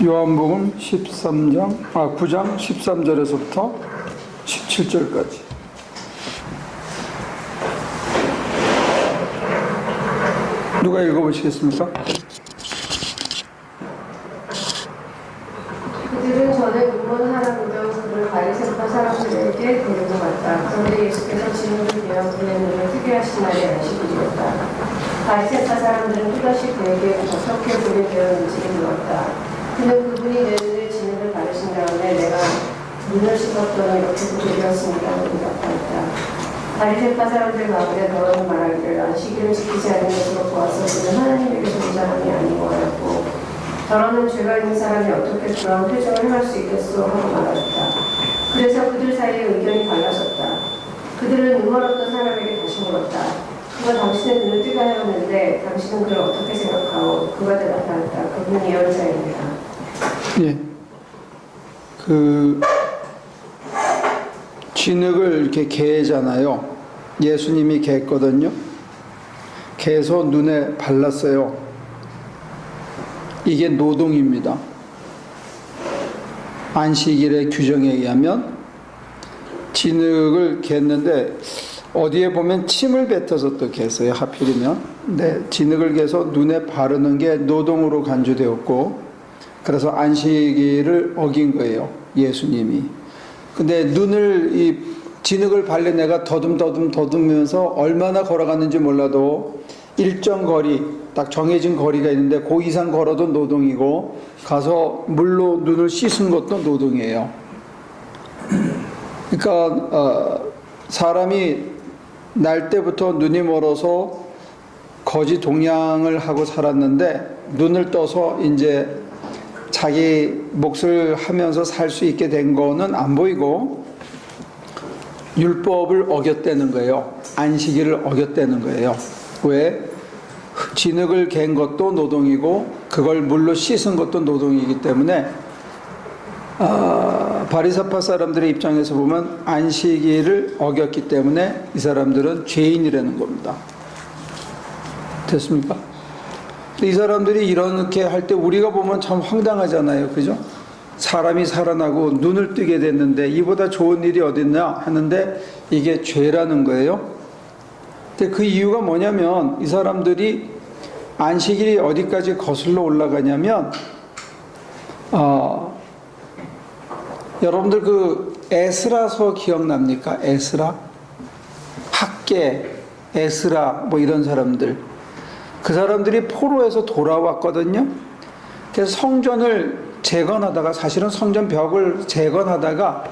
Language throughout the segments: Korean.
요한복음 9장 13절에서부터 17절까지. 누가 읽어보시겠습니까? 그들은 전에 문문하라 무덤 그를 바리새파 사람들에게 데리고 갔다. 그런데 예수께서 진흙을 베어 그의 눈을 뜨게 하신 날이 안식일이었다. 바리새파 사람들은 또다시 그에게 어떻게 눈이 되었는지 물었다. 그는 그분이 내 눈에 진흙을 바르신 다음에 내가 눈을 씻었더니 이렇게 보게 되었습니다라고 대답하였다. 바리새파 사람들 가운데 더러운 말하기를 안식일을 지키지 않는 것으로 보아서 그는 하나님에게서 온 사람이 아니고 하였고 더러는 죄가 있는 사람이 어떻게 그런 회중을 행할 수 있겠소 하고 말하였다. 그래서 그들 사이에 의견이 갈라졌다. 그들은 눈멀었던 사람에게 다시 물었다. 그가 당신의 눈을 뜨게 하였는데 당신은 그를 어떻게 생각하오? 그가 대답하였다. 그분은 예언자입니다. 예. 진흙을 이렇게 개잖아요. 예수님이 개했거든요. 개서 눈에 발랐어요. 이게 노동입니다. 안식일의 규정에 의하면 진흙을 갰는데 어디에 보면 침을 뱉어서 또 갰어요. 하필이면. 네, 진흙을 개서 눈에 바르는 게 노동으로 간주되었고 그래서 안식일을 어긴 거예요. 예수님이. 근데 눈을 이 진흙을 발린 내가 더듬으면서 얼마나 걸어갔는지 몰라도 일정 거리, 딱 정해진 거리가 있는데 그 이상 걸어도 노동이고 가서 물로 눈을 씻은 것도 노동이에요. 그러니까 사람이 날 때부터 눈이 멀어서 거지 동냥을 하고 살았는데 눈을 떠서 이제 자기 몫을 하면서 살 수 있게 된 거는 안 보이고 율법을 어겼다는 거예요. 안식일을 어겼다는 거예요. 왜? 진흙을 갠 것도 노동이고 그걸 물로 씻은 것도 노동이기 때문에 바리새파 사람들의 입장에서 보면 안식일을 어겼기 때문에 이 사람들은 죄인이라는 겁니다. 됐습니까? 이 사람들이 이렇게 할 때 우리가 보면 참 황당하잖아요. 그죠? 사람이 살아나고 눈을 뜨게 됐는데 이보다 좋은 일이 어딨냐 하는데 이게 죄라는 거예요. 근데 그 이유가 뭐냐면 이 사람들이 안식일이 어디까지 거슬러 올라가냐면 여러분들 그 에스라서 기억납니까? 에스라? 학계, 에스라 뭐 이런 사람들. 그 사람들이 포로에서 돌아왔거든요. 그래서 성전을 재건하다가 사실은 성전 벽을 재건하다가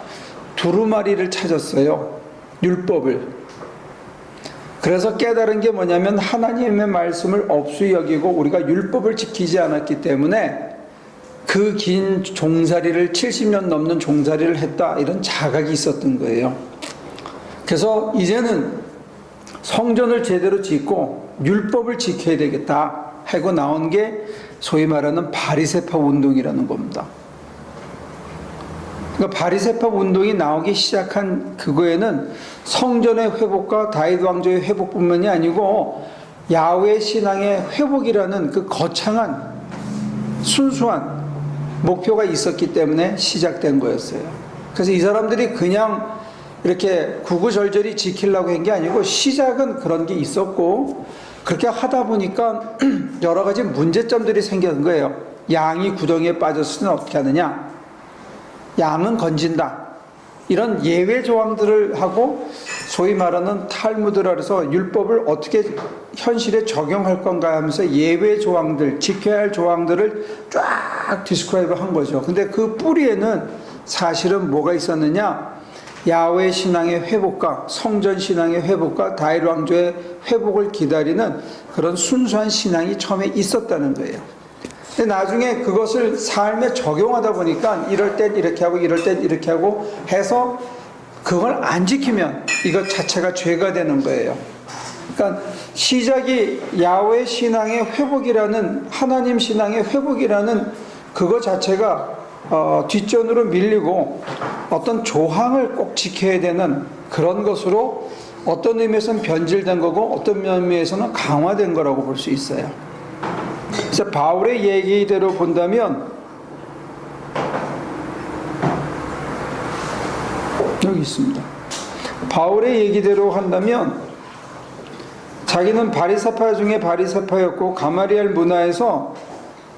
두루마리를 찾았어요. 율법을. 그래서 깨달은 게 뭐냐면 하나님의 말씀을 업수히 여기고 우리가 율법을 지키지 않았기 때문에 그 긴 종살이를 70년 넘는 종살이를 했다 이런 자각이 있었던 거예요. 그래서 이제는 성전을 제대로 짓고 율법을 지켜야 되겠다 하고 나온 게 소위 말하는 바리새파 운동이라는 겁니다. 그러니까 바리새파 운동이 나오기 시작한 그거에는 성전의 회복과 다윗 왕조의 회복뿐만이 아니고 야훼 신앙의 회복이라는 그 거창한 순수한 목표가 있었기 때문에 시작된 거였어요. 그래서 이 사람들이 그냥 이렇게 구구절절히 지키려고 한 게 아니고 시작은 그런 게 있었고 그렇게 하다 보니까 여러 가지 문제점들이 생긴 거예요. 양이 구덩이에 빠졌으면 어떻게 하느냐? 양은 건진다. 이런 예외 조항들을 하고 소위 말하는 탈무드라 해서 율법을 어떻게 현실에 적용할 건가 하면서 예외 조항들, 지켜야 할 조항들을 쫙 디스크라이브 한 거죠. 근데 그 뿌리에는 사실은 뭐가 있었느냐? 야훼 신앙의 회복과 성전 신앙의 회복과 다윗 왕조의 회복을 기다리는 그런 순수한 신앙이 처음에 있었다는 거예요. 근데 나중에 그것을 삶에 적용하다 보니까 이럴 땐 이렇게 하고 이럴 땐 이렇게 하고 해서 그걸 안 지키면 이것 자체가 죄가 되는 거예요. 그러니까 시작이 야훼 신앙의 회복이라는 하나님 신앙의 회복이라는 그거 자체가 뒷전으로 밀리고 어떤 조항을 꼭 지켜야 되는 그런 것으로 어떤 의미에서는 변질된 거고 어떤 의미에서는 강화된 거라고 볼 수 있어요. 그래서 바울의 얘기대로 본다면 여기 있습니다. 바울의 얘기대로 한다면 자기는 바리새파 중에 바리새파였고 가마리엘 문화에서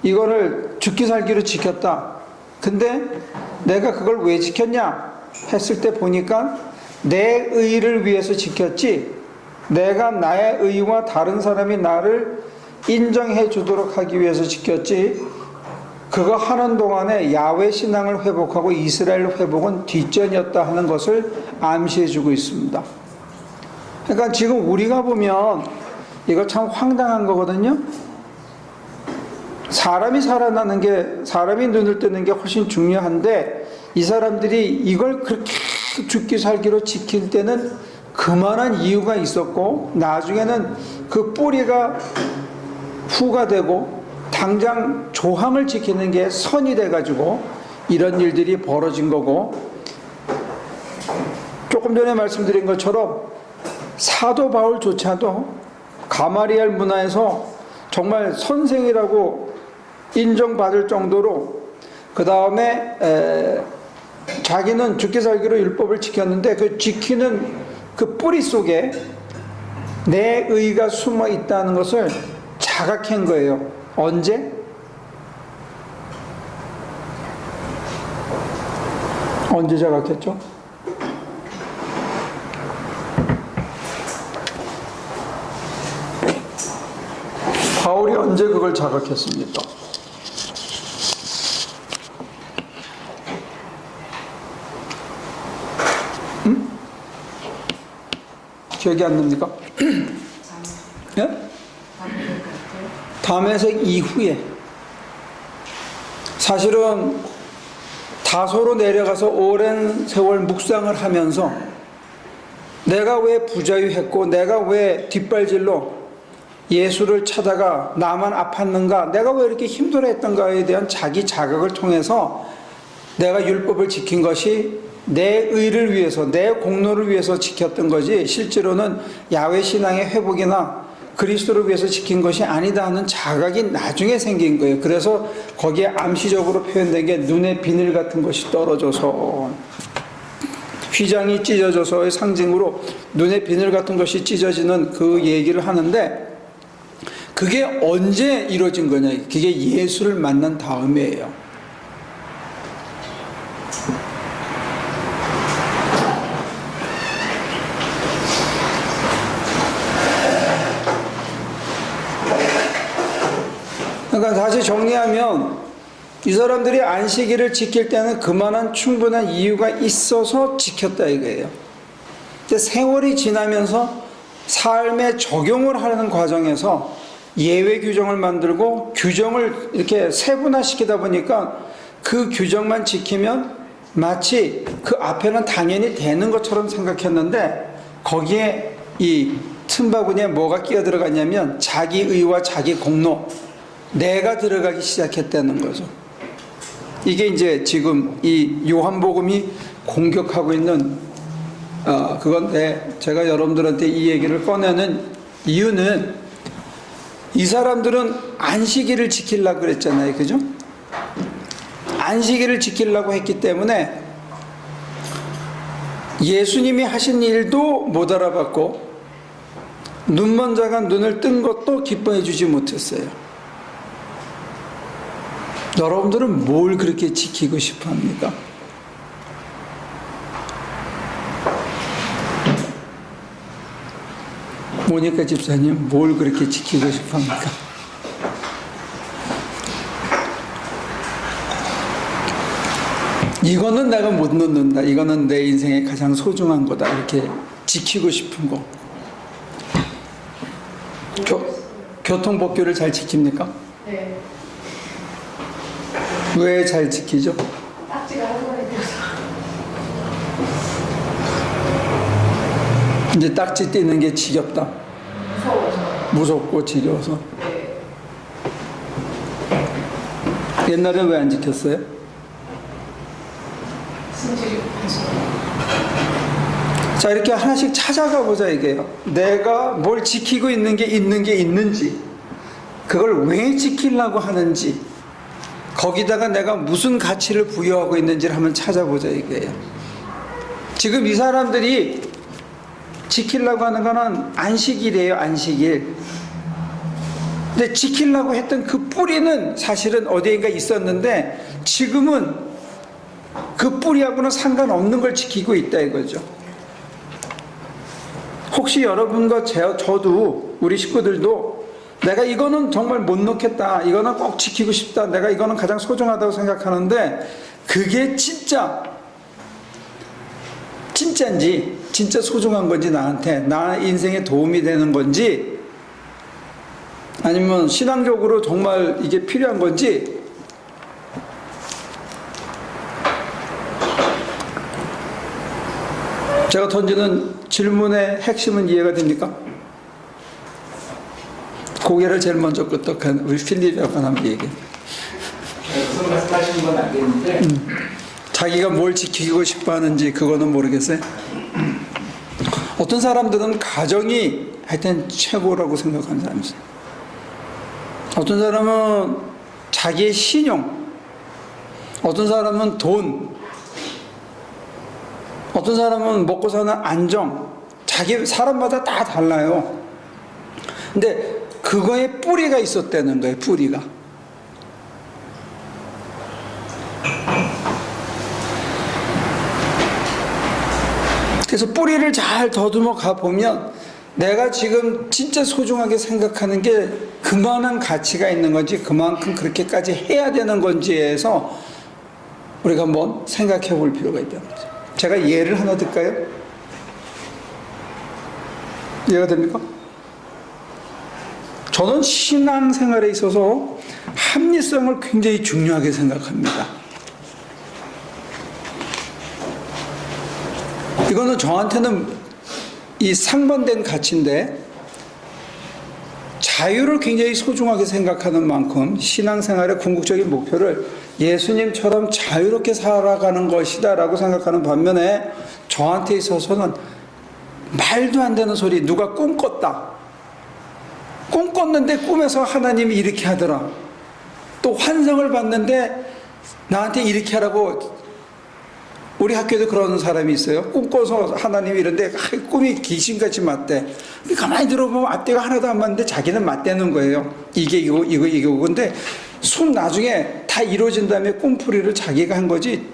이거를 죽기 살기로 지켰다. 근데 내가 그걸 왜 지켰냐 했을 때 보니까 내 의를 위해서 지켰지, 내가 나의 의와 다른 사람이 나를 인정해 주도록 하기 위해서 지켰지, 그거 하는 동안에 야훼 신앙을 회복하고 이스라엘 회복은 뒷전이었다 하는 것을 암시해 주고 있습니다. 그러니까 지금 우리가 보면 이거 참 황당한 거거든요. 사람이 살아나는 게, 사람이 눈을 뜨는 게 훨씬 중요한데, 이 사람들이 이걸 그렇게 죽기 살기로 지킬 때는 그만한 이유가 있었고, 나중에는 그 뿌리가 후가 되고 당장 조항을 지키는 게 선이 돼가지고 이런 일들이 벌어진 거고, 조금 전에 말씀드린 것처럼 사도 바울조차도 가마리엘 문화에서 정말 선생이라고 인정받을 정도로, 그 다음에 자기는 죽기 살기로 율법을 지켰는데 그 지키는 그 뿌리 속에 내 의가 숨어 있다는 것을 자각한 거예요. 언제? 언제 자각했죠? 바울이 언제 그걸 자각했습니까? 응? 기억이 안 납니까? 예? 다메섹 이후에, 사실은 다소로 내려가서 오랜 세월 묵상을 하면서 내가 왜 부자유했고 내가 왜 뒷발질로 예수를 찾아가 나만 아팠는가, 내가 왜 이렇게 힘들어했던가에 대한 자기 자각을 통해서 내가 율법을 지킨 것이 내 의를 위해서, 내 공로를 위해서 지켰던 거지 실제로는 야훼 신앙의 회복이나 그리스도를 위해서 지킨 것이 아니다 하는 자각이 나중에 생긴 거예요. 그래서 거기에 암시적으로 표현된 게 눈에 비늘 같은 것이 떨어져서, 휘장이 찢어져서의 상징으로 눈에 비늘 같은 것이 찢어지는 그 얘기를 하는데, 그게 언제 이루어진 거냐, 그게 예수를 만난 다음이에요. 그러니까 다시 정리하면 이 사람들이 안식일을 지킬 때는 그만한 충분한 이유가 있어서 지켰다 이거예요. 근데 세월이 지나면서 삶에 적용을 하는 과정에서 예외 규정을 만들고 규정을 이렇게 세분화시키다 보니까 그 규정만 지키면 마치 그 앞에는 당연히 되는 것처럼 생각했는데, 거기에 이 틈바구니에 뭐가 끼어 들어갔냐면 자기 의와 자기 공로, 내가 들어가기 시작했다는 거죠. 이게 이제 지금 이 요한복음이 공격하고 있는 그건데, 제가 여러분들한테 이 얘기를 꺼내는 이유는 이 사람들은 안식일을 지키려고 그랬잖아요. 그죠? 안식일을 지키려고 했기 때문에 예수님이 하신 일도 못 알아봤고 눈먼 자가 눈을 뜬 것도 기뻐해 주지 못했어요. 여러분들은 뭘 그렇게 지키고 싶어 합니까? 모니카 집사님, 뭘 그렇게 지키고 싶어 합니까? 이거는 내가 못 놓는다, 이거는 내 인생의 가장 소중한 거다, 이렇게 지키고 싶은 거. 교통법규를 잘 지킵니까? 네. 왜 잘 지키죠? 딱지가 한 번에 껴서. 이제 딱지 띄는 게 지겹다. 무서워서. 무섭고 지겨워서. 네. 옛날에 왜 안 지켰어요? 승질이 급해서. 자, 이렇게 하나씩 찾아가 보자 이게요. 내가 뭘 지키고 있는 게 있는지, 그걸 왜 지키려고 하는지, 거기다가 내가 무슨 가치를 부여하고 있는지를 한번 찾아보자 이게요. 지금 이 사람들이 지키려고 하는 거는 안식일이에요, 안식일. 근데 지키려고 했던 그 뿌리는 사실은 어디인가 있었는데 지금은 그 뿌리하고는 상관없는 걸 지키고 있다 이거죠. 혹시 여러분과 저도 우리 식구들도 내가 이거는 정말 못 놓겠다, 이거는 꼭 지키고 싶다, 내가 이거는 가장 소중하다고 생각하는데 그게 진짜인지, 진짜 소중한 건지, 나한테 나 인생에 도움이 되는 건지, 아니면 신앙적으로 정말 이게 필요한 건지, 제가 던지는 질문의 핵심은 이해가 됩니까? 고개를 제일 먼저 끄덕한 우리 필립 약간 한번 얘기해. 무슨 말씀하시는 건 알겠는데 자기가 뭘 지키고 싶어 하는지 그거는 모르겠어요. 어떤 사람들은 가정이 하여튼 최고라고 생각하는 사람이 있어요. 어떤 사람은 자기의 신용, 어떤 사람은 돈, 어떤 사람은 먹고 사는 안정, 사람마다 다 달라요. 근데 그거에 뿌리가 있었다는 거예요, 뿌리가. 그래서 뿌리를 잘 더듬어 가보면 내가 지금 진짜 소중하게 생각하는 게 그만한 가치가 있는 건지, 그만큼 그렇게까지 해야 되는 건지에서 우리가 한번 생각해 볼 필요가 있다는 거죠. 제가 예를 하나 들까요? 이해가 됩니까? 저는 신앙생활에 있어서 합리성을 굉장히 중요하게 생각합니다. 이거는 저한테는 이 상반된 가치인데, 자유를 굉장히 소중하게 생각하는 만큼 신앙생활의 궁극적인 목표를 예수님처럼 자유롭게 살아가는 것이다라고 생각하는 반면에, 저한테 있어서는 말도 안 되는 소리, 누가 꿈꿨는데 꿈에서 하나님이 이렇게 하더라, 또 환상을 봤는데 나한테 이렇게 하라고. 우리 학교에도 그런 사람이 있어요. 꿈꿔서 하나님이 이런데 꿈이 귀신같이 맞대. 가만히 들어보면 앞뒤가 하나도 안 맞는데 자기는 맞대는 거예요. 이게 이거. 근데 나중에 다 이루어진 다음에 꿈풀이를 자기가 한 거지.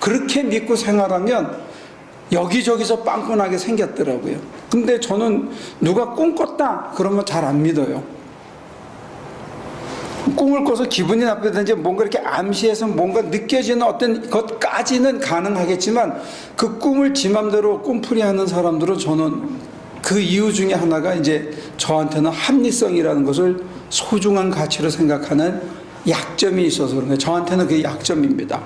그렇게 믿고 생활하면 여기저기서 빵꾸나게 생겼더라고요. 근데 저는 누가 꿈꿨다 그러면 잘 안 믿어요. 꿈을 꿔서 기분이 나쁘든지 뭔가 이렇게 암시해서 뭔가 느껴지는 어떤 것까지는 가능하겠지만, 그 꿈을 지 맘대로 꿈풀이 하는 사람들은 저는 그 이유 중에 하나가 이제 저한테는 합리성이라는 것을 소중한 가치로 생각하는 약점이 있어서 그런 거예요. 저한테는 그게 약점입니다.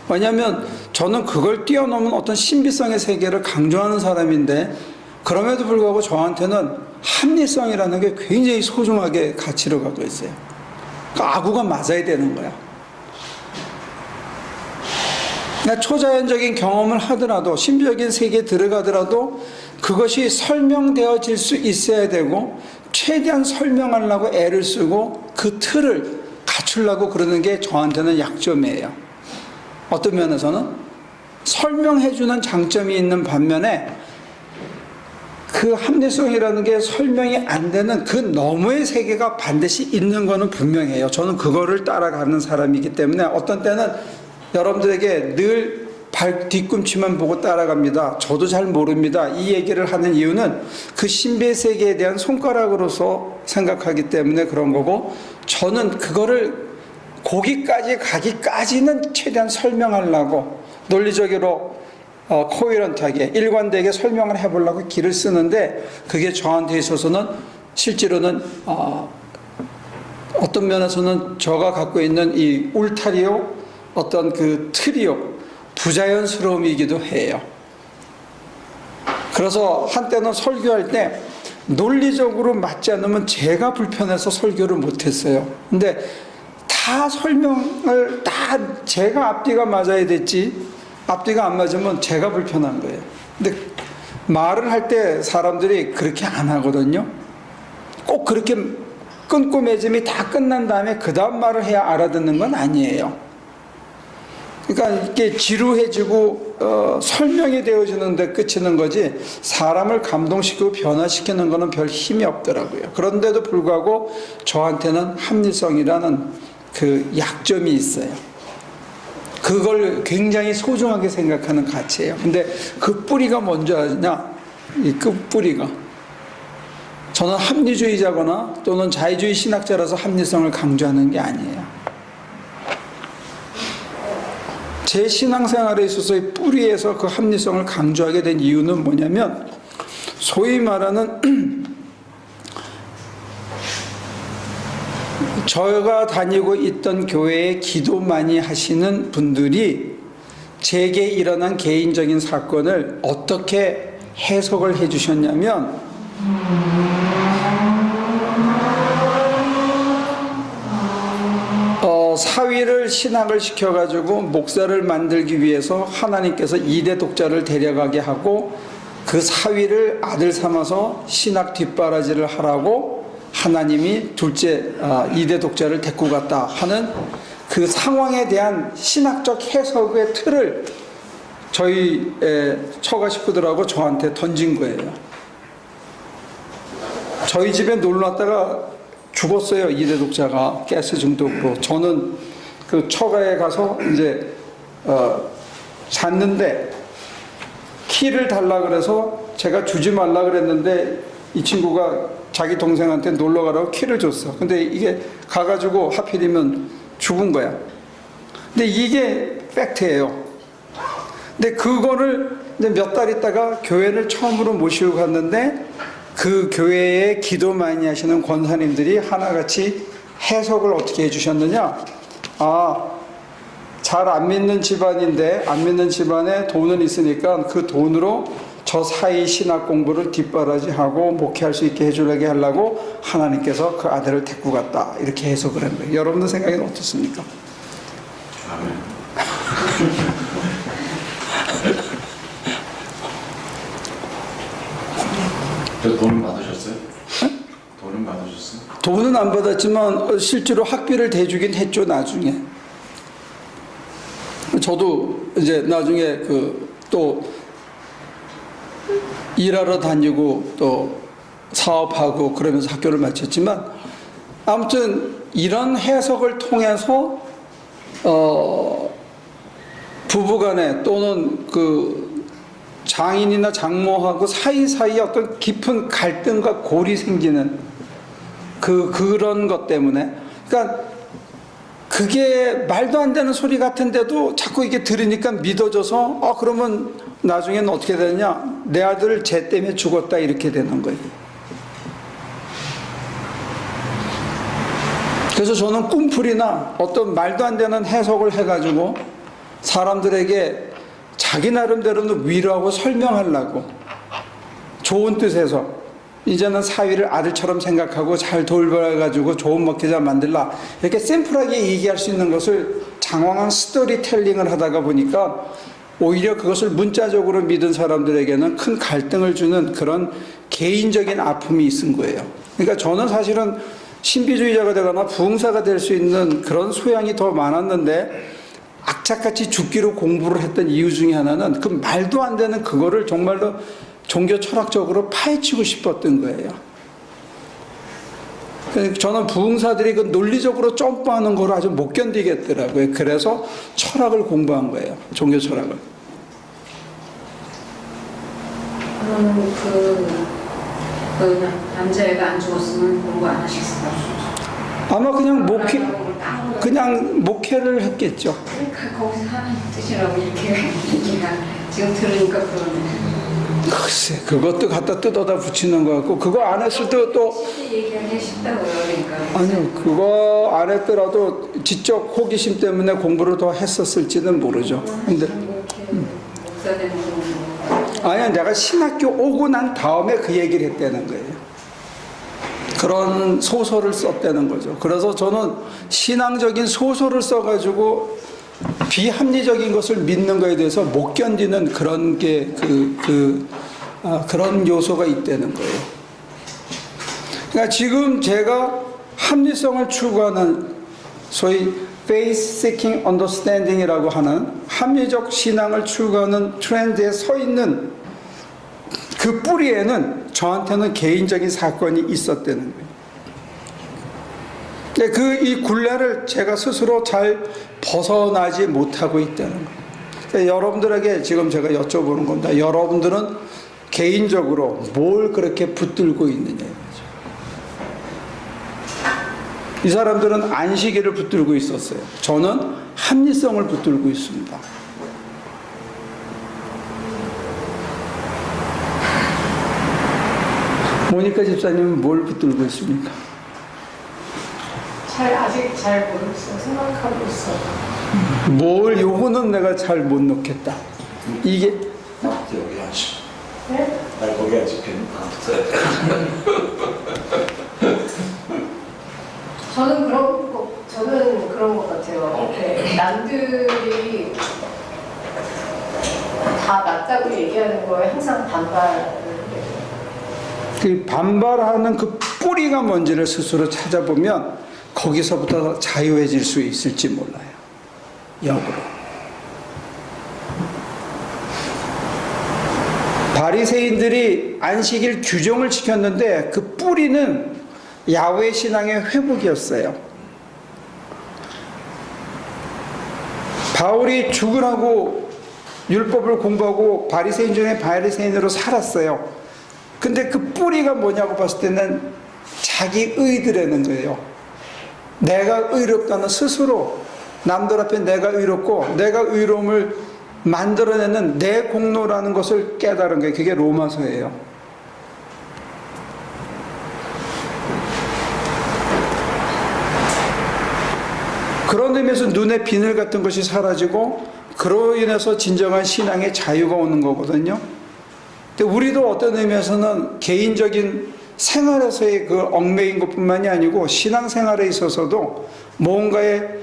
왜냐하면 저는 그걸 뛰어넘은 어떤 신비성의 세계를 강조하는 사람인데, 그럼에도 불구하고 저한테는 합리성이라는 게 굉장히 소중하게 가치로 갖고 있어요. 아구가 맞아야 되는 거야. 그러니까 초자연적인 경험을 하더라도, 신비적인 세계에 들어가더라도 그것이 설명되어질 수 있어야 되고, 최대한 설명하려고 애를 쓰고 그 틀을 갖추려고 그러는 게 저한테는 약점이에요. 어떤 면에서는 설명해주는 장점이 있는 반면에, 그 합리성이라는 게 설명이 안 되는 그 너머의 세계가 반드시 있는 거는 분명해요. 저는 그거를 따라가는 사람이기 때문에 어떤 때는 여러분들에게 늘 뒤꿈치만 보고 따라갑니다, 저도 잘 모릅니다, 이 얘기를 하는 이유는 그 신비의 세계에 대한 손가락으로서 생각하기 때문에 그런 거고, 저는 그거를 거기까지 가기까지는 최대한 설명하려고 논리적으로 코헤런트하게 일관되게 설명을 해보려고 길을 쓰는데, 그게 저한테 있어서는 실제로는 어떤 면에서는 제가 갖고 있는 이 울타리요, 어떤 그 틀이요, 부자연스러움이기도 해요. 그래서 한때는 설교할 때 논리적으로 맞지 않으면 제가 불편해서 설교를 못했어요. 근데 다 설명을 다 제가 앞뒤가 맞아야 됐지, 앞뒤가 안 맞으면 제가 불편한 거예요. 근데 말을 할 때 사람들이 그렇게 안 하거든요. 꼭 그렇게 끊고 맺음이 다 끝난 다음에 그 다음 말을 해야 알아듣는 건 아니에요. 그러니까 이게 지루해지고 설명이 되어지는데 그치는 거지 사람을 감동시키고 변화시키는 거는 별 힘이 없더라고요. 그런데도 불구하고 저한테는 합리성이라는 그 약점이 있어요. 그걸 굉장히 소중하게 생각하는 가치예요. 근데 그 뿌리가 뭔지 아냐? 이 끝뿌리가. 저는 합리주의자거나 또는 자유주의 신학자라서 합리성을 강조하는 게 아니에요. 제 신앙생활에 있어서의 뿌리에서 그 합리성을 강조하게 된 이유는 뭐냐면 소위 말하는 저가 다니고 있던 교회에 기도 많이 하시는 분들이 제게 일어난 개인적인 사건을 어떻게 해석을 해 주셨냐면 사위를 신학을 시켜가지고 목사를 만들기 위해서 하나님께서 이대 독자를 데려가게 하고 그 사위를 아들 삼아서 신학 뒷바라지를 하라고 하나님이 둘째 이대 독자를 데리고 갔다 하는 그 상황에 대한 신학적 해석의 틀을 저희 처가 식구들하고 저한테 던진 거예요. 저희 집에 놀러 왔다가 죽었어요. 이대 독자가 가스 중독으로. 저는 그 처가에 가서 이제 잤는데 키를 달라 그래서 제가 주지 말라 그랬는데 이 친구가 자기 동생한테 놀러 가라고 키를 줬어. 근데 이게 가가지고 하필이면 죽은 거야. 근데 이게 팩트예요. 근데 그거를 이제 몇 달 있다가 교회를 처음으로 모시고 갔는데 그 교회에 기도 많이 하시는 권사님들이 하나같이 해석을 어떻게 해주셨느냐? 잘 안 믿는 집안인데 안 믿는 집안에 돈은 있으니까 그 돈으로 저 사이 신학 공부를 뒷바라지하고 목회할 수 있게 해주려게 하려고 하나님께서 그 아들을 데리고 갔다. 이렇게 해석을 한 거예요. 여러분들 생각에는 어떻습니까? 저 돈은 받으셨어요? 돈은 받으셨어요? 돈은 안 받았지만 실제로 학비를 대주긴 했죠. 나중에 저도 이제 나중에 또 일하러 다니고 또 사업하고 그러면서 학교를 마쳤지만 아무튼 이런 해석을 통해서 부부간에 또는 그 장인이나 장모하고 사이사이에 어떤 깊은 갈등과 골이 생기는 그런 것 때문에 그러니까 그게 말도 안 되는 소리 같은데도 자꾸 이게 들으니까 믿어져서 그러면 나중에는 어떻게 되느냐 내 아들 쟤 때문에 죽었다 이렇게 되는 거예요. 그래서 저는 꿈풀이나 어떤 말도 안 되는 해석을 해가지고 사람들에게 자기 나름대로는 위로하고 설명하려고 좋은 뜻에서 이제는 사위를 아들처럼 생각하고 잘 돌봐가지고 좋은 목회자 만들라 이렇게 심플하게 얘기할 수 있는 것을 장황한 스토리텔링을 하다가 보니까 오히려 그것을 문자적으로 믿은 사람들에게는 큰 갈등을 주는 그런 개인적인 아픔이 있은 거예요. 그러니까 저는 사실은 신비주의자가 되거나 부흥사가 될 수 있는 그런 소양이 더 많았는데 악착같이 죽기로 공부를 했던 이유 중에 하나는 그 말도 안 되는 그거를 정말로 종교 철학적으로 파헤치고 싶었던 거예요. 저는 부흥사들이 그 논리적으로 점프하는 걸 아주 못 견디겠더라고요. 그래서 철학을 공부한 거예요. 종교 철학을. 그러면 그 남자애가 안 죽었으면 공부 안 하셨을까요? 아마 그냥 목회를 했겠죠. 그러니까 거기서 하나님 뜻이라고 이렇게 얘기가 지금 들으니까 그러네. 글쎄, 그것도 갖다 뜯어다 붙이는 것 같고, 그거 안 했을 때도 또. 얘기하기 쉽다고요, 그러니까. 아니요, 그거 안 했더라도 지적 호기심 때문에 공부를 더 했었을지는 모르죠. 근데. 목사 되는 거. 아니야, 내가 신학교 오고 난 다음에 그 얘기를 했다는 거예요. 그런 소설을 썼다는 거죠. 그래서 저는 신앙적인 소설을 써가지고 비합리적인 것을 믿는 거에 대해서 못 견디는 그런 게 그런 요소가 있다는 거예요. 그러니까 지금 제가 합리성을 추구하는 소위 Faith-Seeking Understanding이라고 하는 합리적 신앙을 추구하는 트렌드에 서 있는 그 뿌리에는 저한테는 개인적인 사건이 있었다는 거예요. 이 굴레를 제가 스스로 잘 벗어나지 못하고 있다는 거예요. 그러니까 여러분들에게 지금 제가 여쭤보는 겁니다. 여러분들은 개인적으로 뭘 그렇게 붙들고 있느냐 이거죠. 이 사람들은 안식일을 붙들고 있었어요. 저는 합리성을 붙들고 있습니다. 모니카 집사님은 뭘 붙들고 있습니까? 아직 잘 모르겠어요. 생각하고 있어. 뭘 요거는 내가 잘 못 놓겠다. 이게 여기 앉지. 네? 날 거기 앉지. 저는 그런 것 같아요. 네, 남들이 다 맞다고 얘기하는 거에 항상 반발을 해요. 그 반발하는 그 뿌리가 뭔지를 스스로 찾아보면 거기서부터 자유해질 수 있을지 몰라요. 역으로. 바리새인들이 안식일 규정을 지켰는데 그 뿌리는 야훼 신앙의 회복이었어요. 바울이 죽으라고 율법을 공부하고 바리새인 중에 바리새인으로 살았어요. 근데 그 뿌리가 뭐냐고 봤을 때는 자기 의드라는 거예요. 내가 의롭다는 스스로 남들 앞에 내가 의롭고 내가 의로움을 만들어내는 내 공로라는 것을 깨달은 거예요. 그게 로마서예요. 그런 의미에서 눈에 비늘 같은 것이 사라지고 그로 인해서 진정한 신앙의 자유가 오는 거거든요. 근데 우리도 어떤 의미에서는 개인적인 생활에서의 그 얽매인 것뿐만이 아니고 신앙생활에 있어서도 뭔가의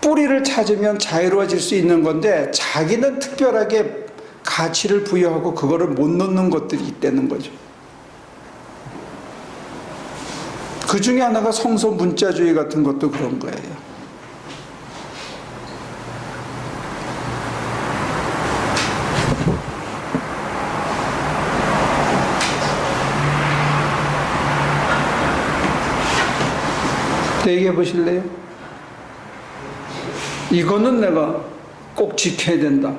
뿌리를 찾으면 자유로워질 수 있는 건데 자기는 특별하게 가치를 부여하고 그거를 못 놓는 것들이 있다는 거죠. 그 중에 하나가 성서 문자주의 같은 것도 그런 거예요. 얘기해 보실래요? 이거는 내가 꼭 지켜야 된다.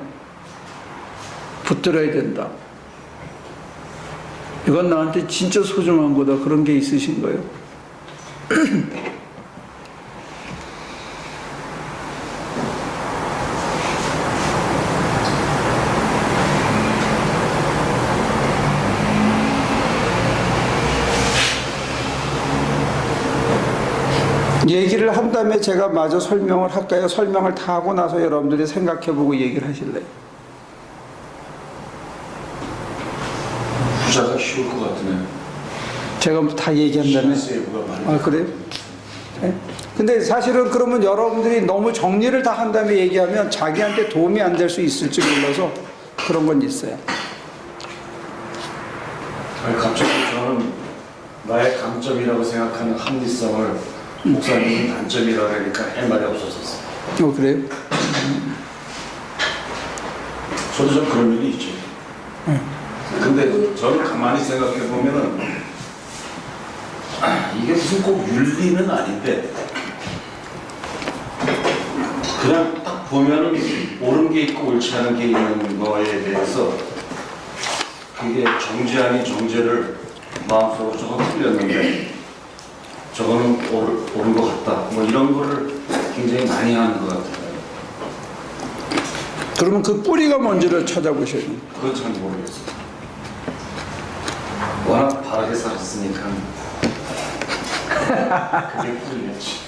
붙들어야 된다. 이건 나한테 진짜 소중한 거다. 그런 게 있으신 거예요? 얘기를 한 다음에 제가 마저 설명을 할까요? 설명을 다 하고 나서 여러분들이 생각해보고 얘기를 하실래요? 부자가 쉬울 것 같으네요. 제가 다 얘기한 다음에. 아, 그래요? 네? 근데 사실은 그러면 여러분들이 너무 정리를 다 한 다음에 얘기하면 자기한테 도움이 안 될 수 있을지 몰라서 그런 건 있어요. 아니, 갑자기 저는 나의 강점이라고 생각하는 합리성을 목사님이 단점이라고 하니까 할 말이 없어졌어요. 그래요? 저도 좀 그런 일이 있죠. 근데 저는 가만히 생각해 보면은 이게 무슨 꼭 윤리는 아닌데 그냥 딱 보면은 옳은 게 있고 옳지 않은 게 있는 거에 대해서 그게 정죄 아닌 정죄를 마음속으로 조금 틀렸는데 저거는 옳은 것 같다. 뭐 이런 거를 굉장히 많이 하는 것 같아요. 그러면 그 뿌리가 뭔지를 찾아보셔야 돼요. 그건 잘 모르겠어요. 워낙 바르게 살았으니까 그게 뿌리였지.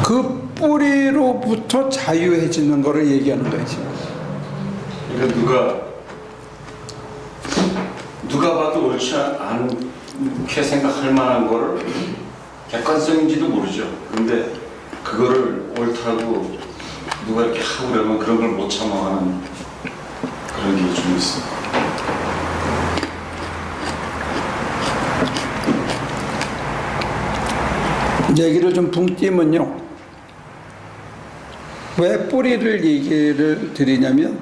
그 뿌리로부터 자유해지는 거를 얘기하는 거예요, 지금. 그러니까 누가 봐도 옳지 않게 생각할 만한 거를 객관성인지도 모르죠. 근데 그거를 옳다고 누가 이렇게 하고 그러면 그런 걸 못 참아하는 그런 게 좀 있어요. 얘기를 좀 붕 띄면요. 왜 뿌리를 얘기를 드리냐면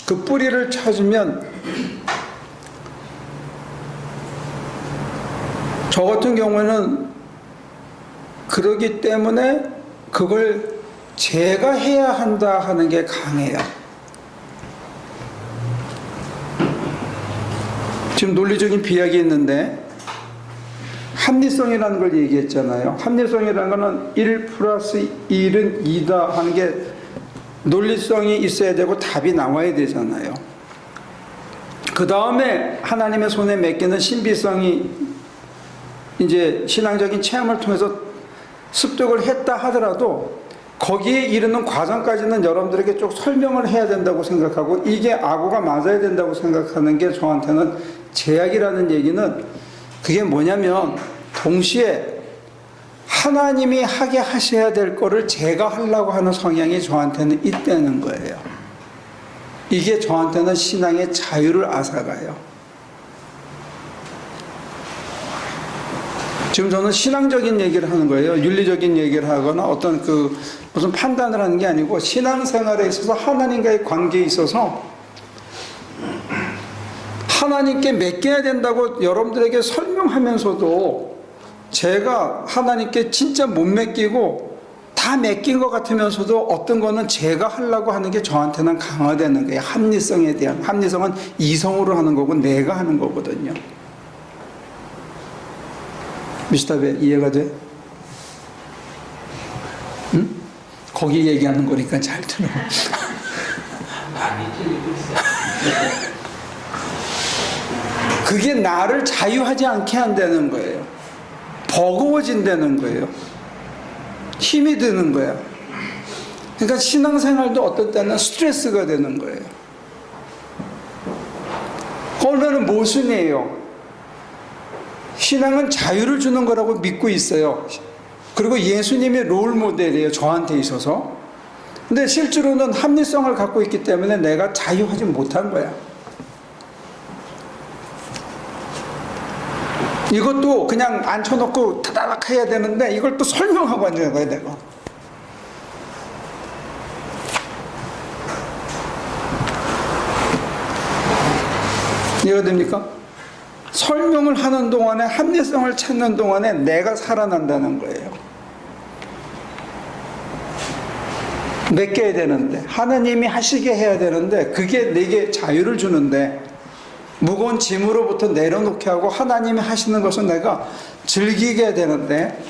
그 뿌리를 찾으면 저 같은 경우에는 그러기 때문에 그걸 제가 해야 한다 하는 게 강해요. 지금 논리적인 비약이 있는데 합리성이라는 걸 얘기했잖아요. 합리성이라는 거는 1 플러스 1은 2다 하는 게 논리성이 있어야 되고 답이 나와야 되잖아요. 그 다음에 하나님의 손에 맡기는 신비성이 이제 신앙적인 체험을 통해서 습득을 했다 하더라도 거기에 이르는 과정까지는 여러분들에게 쭉 설명을 해야 된다고 생각하고 이게 아구가 맞아야 된다고 생각하는 게 저한테는 제약이라는 얘기는 그게 뭐냐면 동시에 하나님이 하게 하셔야 될 거를 제가 하려고 하는 성향이 저한테는 있다는 거예요. 이게 저한테는 신앙의 자유를 앗아가요. 지금 저는 신앙적인 얘기를 하는 거예요. 윤리적인 얘기를 하거나 어떤 무슨 판단을 하는 게 아니고 신앙생활에 있어서 하나님과의 관계에 있어서 하나님께 맡겨야 된다고 여러분들에게 설명하면서도 제가 하나님께 진짜 못 맡기고 다 맡긴 것 같으면서도 어떤 거는 제가 하려고 하는 게 저한테는 강화되는 거예요. 합리성에 대한. 합리성은 이성으로 하는 거고 내가 하는 거거든요. 미스터베 이해가 돼? 응? 거기 얘기하는 거니까 잘 들어. 많이 틀리고 있어요. 그게 나를 자유하지 않게 한다는 거예요. 버거워진다는 거예요. 힘이 드는 거야. 그러니까 신앙생활도 어떤 때는 스트레스가 되는 거예요. 언어는 모순이에요. 신앙은 자유를 주는 거라고 믿고 있어요. 그리고 예수님이 롤 모델이에요. 저한테 있어서. 근데 실제로는 합리성을 갖고 있기 때문에 내가 자유하지 못한 거야. 이것도 그냥 앉혀놓고 타다닥 해야 되는데 이걸 또 설명하고 앉는 거야 내가. 이해가 됩니까? 설명을 하는 동안에 합리성을 찾는 동안에 내가 살아난다는 거예요. 맡겨야 되는데 하나님이 하시게 해야 되는데 그게 내게 자유를 주는데 무거운 짐으로부터 내려놓게 하고 하나님이 하시는 것은 내가 즐기게 되는데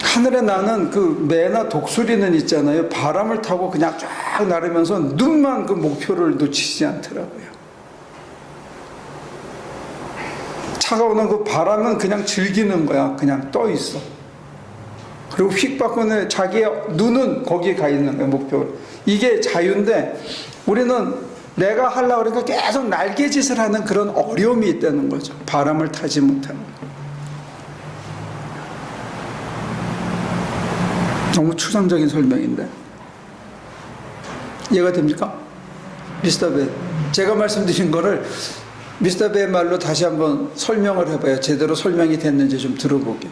하늘에 나는 그 매나 독수리는 있잖아요. 바람을 타고 그냥 쫙 나르면서 눈만 그 목표를 놓치지 않더라고요. 차가우는 그 바람은 그냥 즐기는 거야. 그냥 떠 있어. 그리고 휙 바꾸는 자기의 눈은 거기에 가 있는 거야. 목표. 이게 자유인데 우리는 내가 하려고 그러니까 계속 날개짓을 하는 그런 어려움이 있다는 거죠. 바람을 타지 못하는. 너무 추상적인 설명인데 이해가 됩니까? 미스터 배, 제가 말씀드린 거를 미스터 배의 말로 다시 한번 설명을 해봐요. 제대로 설명이 됐는지 좀 들어보게.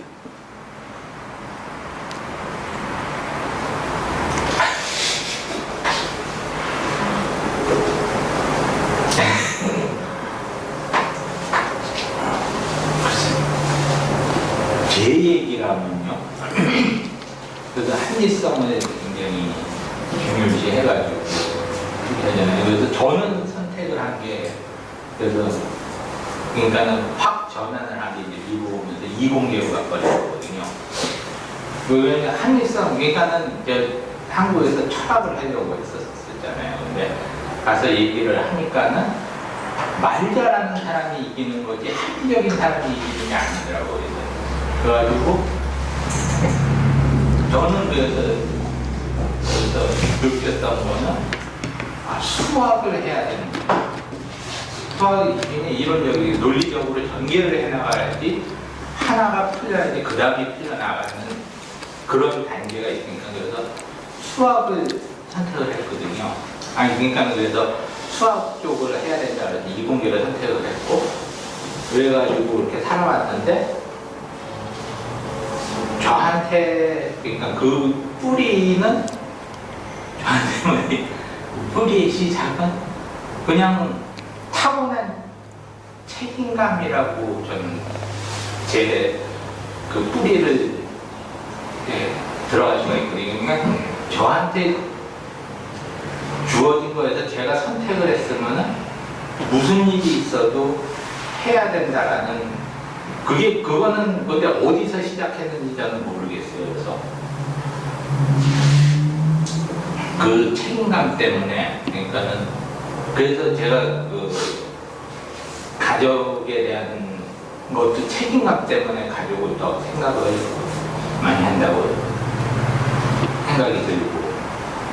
제 얘기라면요. 그래서 합리성을 굉장히 중요시해가지고 그렇게 하잖아요. 그래서 저는 선택을 한 게 그래서 그러니까는 확 전환을 한 게 이제 미국 오면서 이공계가 걸렸거든요. 왜냐면 합리성 그러니까는 이제 한국에서 철학을 하려고 했었잖아요. 근데 가서 얘기를 하니까는 말 잘하는 사람이 이기는 거지 합리적인 사람이 이기는 게 아니더라고요. 그래가지고 저는 그래서 느꼈던 거는 수학을 해야 되는 거예요. 수학이 이론적인 논리적으로 전개를 해나가야지 하나가 풀려야지 그 다음이 풀려나가는 그런 단계가 있으니까 그래서 수학을 선택을 했거든요. 아니 그러니까 그래서 수학 쪽을 해야 된다 그래서 이공계를 선택을 했고 그래가지고 이렇게 살아왔는데 저한테 그러니까 그 뿌리는 저한테 뿌리의 시작은 그냥 타고난 책임감이라고 저는 제 그 뿌리를 들어갈 수가 있거든요. 그러니까 저한테 주어진 거에서 제가 선택을 했으면은 무슨 일이 있어도 해야 된다라는 그거는 근데 어디서 시작했는지 저는 모르겠어요. 그래서 그 책임감 때문에 그러니까는 그래서 제가 그 가족에 대한 것도 책임감 때문에 가족을 더 생각을 많이 한다고 생각이 들고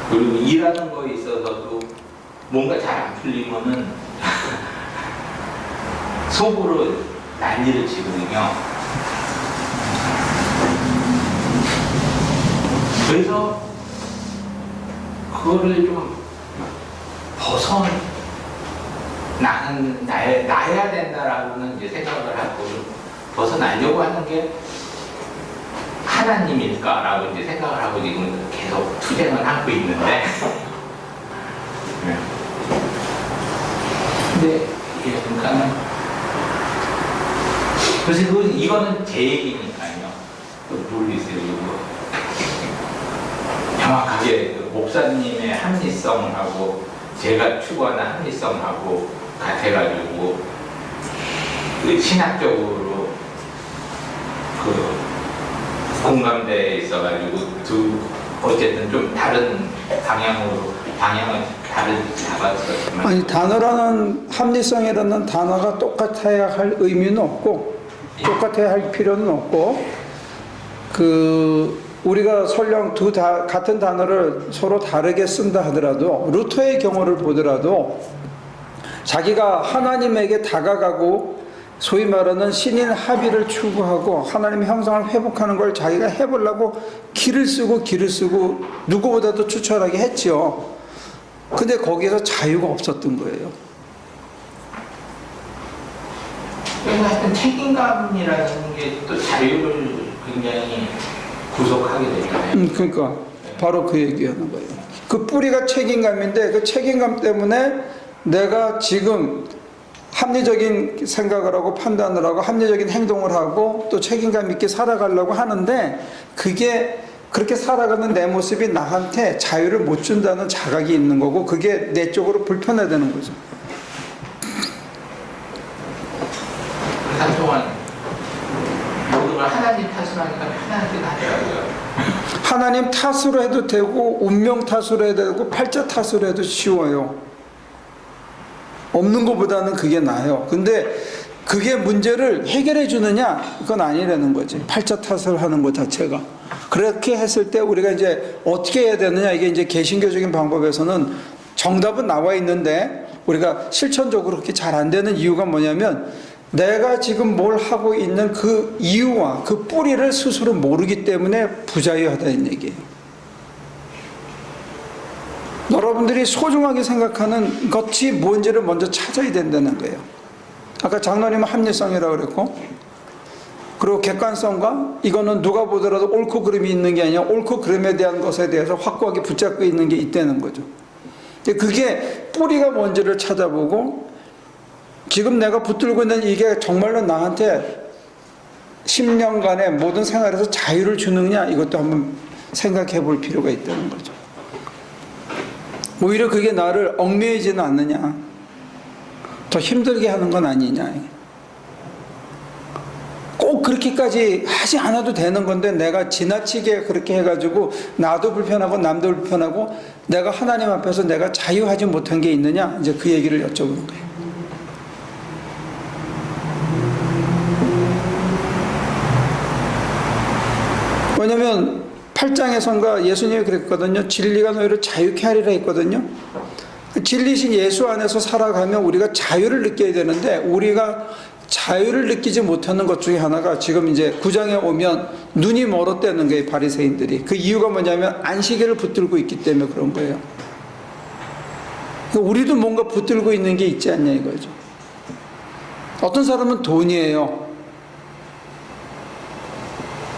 그리고 일하는 거에 있어서도 뭔가 잘 안 풀리면은 속으로 난리를 치거든요. 그래서 그거를 좀 나야 된다라고는 이제 생각을 하고 벗어나려고 하는 게 하나님일까라고 이제 생각을 하고 지금 계속 투쟁을 하고 있는데. 근데 그러니까는 그래서 이거는 제 얘기니까요. 모르겠어요. 이거 정확하게 그 목사님의 합리성하고 제가 추구하는 합리성하고 같아가지고 그 신학적으로 그 공감대에 있어가지고 어쨌든 좀 다른 방향을 잡았었지만 아니 단어라는 합리성이라는 단어가 똑같아야 할 의미는 없고 똑같아야 할 필요는 없고 우리가 설령 같은 단어를 서로 다르게 쓴다 하더라도 루터의 경우를 보더라도 자기가 하나님에게 다가가고 소위 말하는 신인 합의를 추구하고 하나님의 형상을 회복하는 걸 자기가 해보려고 기를 쓰고 누구보다도 추천하게 했죠. 근데 거기에서 자유가 없었던 거예요. 그래서 하여튼 책임감이라는 게 또 자유를 굉장히 구속하게 되잖아요. 그러니까 바로 그 얘기하는 거예요. 그 뿌리가 책임감인데 그 책임감 때문에 내가 지금 합리적인 생각을 하고 판단을 하고 합리적인 행동을 하고 또 책임감 있게 살아가려고 하는데 그게 그렇게 살아가는 내 모습이 나한테 자유를 못 준다는 자각이 있는 거고 그게 내적으로 불편해되는 거죠. 한동안 모든 걸 하나님 탓으로 하니까 편하긴 하더라고요. 하나님 탓으로 해도 되고 운명 탓으로 해도 되고 팔자 탓으로 해도 쉬워요. 없는 것보다는 그게 나아요. 근데 그게 문제를 해결해 주느냐? 그건 아니라는 거지. 팔자 탓을 하는 것 자체가. 그렇게 했을 때 우리가 이제 어떻게 해야 되느냐? 이게 이제 개신교적인 방법에서는 정답은 나와 있는데 우리가 실천적으로 그렇게 잘 안 되는 이유가 뭐냐면 내가 지금 뭘 하고 있는 그 이유와 그 뿌리를 스스로 모르기 때문에 부자유하다는 얘기예요. 여러분들이 소중하게 생각하는 것이 뭔지를 먼저 찾아야 된다는 거예요. 아까 장로님은 합리성이라고 그랬고 그리고 객관성과 이거는 누가 보더라도 옳고 그름이 있는 게 아니라 옳고 그름에 대한 것에 대해서 확고하게 붙잡고 있는 게 있다는 거죠. 그게 뿌리가 뭔지를 찾아보고 지금 내가 붙들고 있는 이게 정말로 나한테 10년간의 모든 생활에서 자유를 주느냐 이것도 한번 생각해 볼 필요가 있다는 거죠. 오히려 그게 나를 얽매이지는 않느냐 더 힘들게 하는 건 아니냐 꼭 그렇게까지 하지 않아도 되는 건데 내가 지나치게 그렇게 해가지고 나도 불편하고 남도 불편하고 내가 하나님 앞에서 내가 자유하지 못한 게 있느냐 이제 그 얘기를 여쭤보는 거예요. 왜냐면 8장에선가 예수님이 그랬거든요. 진리가 너희를 자유케 하리라 했거든요. 진리신 예수 안에서 살아가면 우리가 자유를 느껴야 되는데 우리가 자유를 느끼지 못하는 것 중에 하나가 지금 이제 9장에 오면 눈이 멀었다는 거예요. 바리새인들이. 그 이유가 뭐냐면 안식일을 붙들고 있기 때문에 그런 거예요. 우리도 뭔가 붙들고 있는 게 있지 않냐 이거죠. 어떤 사람은 돈이에요.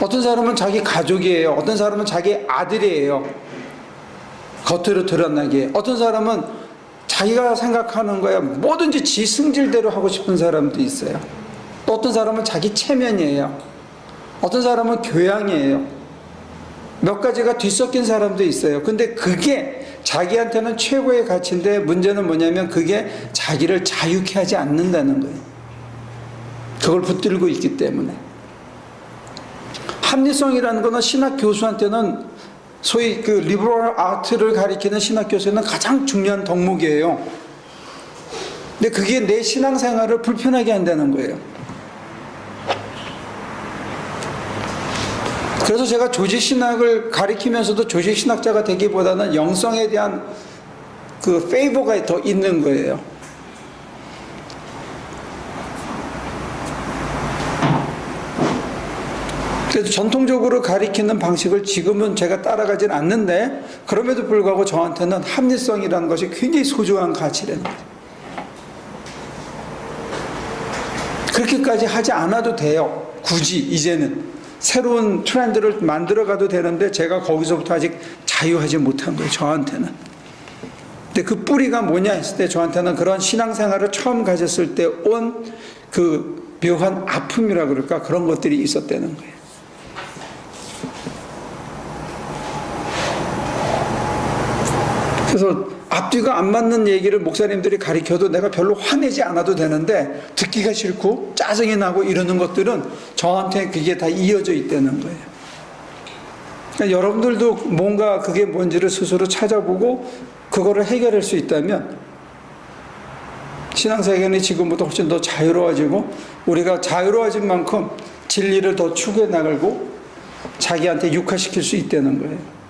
어떤 사람은 자기 가족이에요. 어떤 사람은 자기 아들이에요. 겉으로 드러나기에. 어떤 사람은 자기가 생각하는 거야 뭐든지 지 승질대로 하고 싶은 사람도 있어요. 또 어떤 사람은 자기 체면이에요. 어떤 사람은 교양이에요. 몇 가지가 뒤섞인 사람도 있어요. 근데 그게 자기한테는 최고의 가치인데 문제는 뭐냐면 그게 자기를 자유케 하지 않는다는 거예요. 그걸 붙들고 있기 때문에. 합리성이라는 거는 신학 교수한테는 소위 그 리버럴 아트를 가리키는 신학 교수는 가장 중요한 덕목이에요. 근데 그게 내 신앙생활을 불편하게 한다는 거예요. 그래서 제가 조직신학을 가리키면서도 조직신학자가 되기보다는 영성에 대한 그 페이버가 더 있는 거예요. 그래서 전통적으로 가리키는 방식을 지금은 제가 따라가진 않는데 그럼에도 불구하고 저한테는 합리성이라는 것이 굉장히 소중한 가치라는 거예요. 그렇게까지 하지 않아도 돼요. 굳이 이제는. 새로운 트렌드를 만들어가도 되는데 제가 거기서부터 아직 자유하지 못한 거예요. 저한테는. 근데 그 뿌리가 뭐냐 했을 때 저한테는 그런 신앙생활을 처음 가졌을 때 온 그 묘한 아픔이라 그럴까 그런 것들이 있었다는 거예요. 그래서 앞뒤가 안 맞는 얘기를 목사님들이 가르쳐도 내가 별로 화내지 않아도 되는데 듣기가 싫고 짜증이 나고 이러는 것들은 저한테 그게 다 이어져 있다는 거예요. 그러니까 여러분들도 뭔가 그게 뭔지를 스스로 찾아보고 그거를 해결할 수 있다면 신앙세계는 지금보다 훨씬 더 자유로워지고 우리가 자유로워진 만큼 진리를 더 추구해 나가고 자기한테 육화시킬 수 있다는 거예요.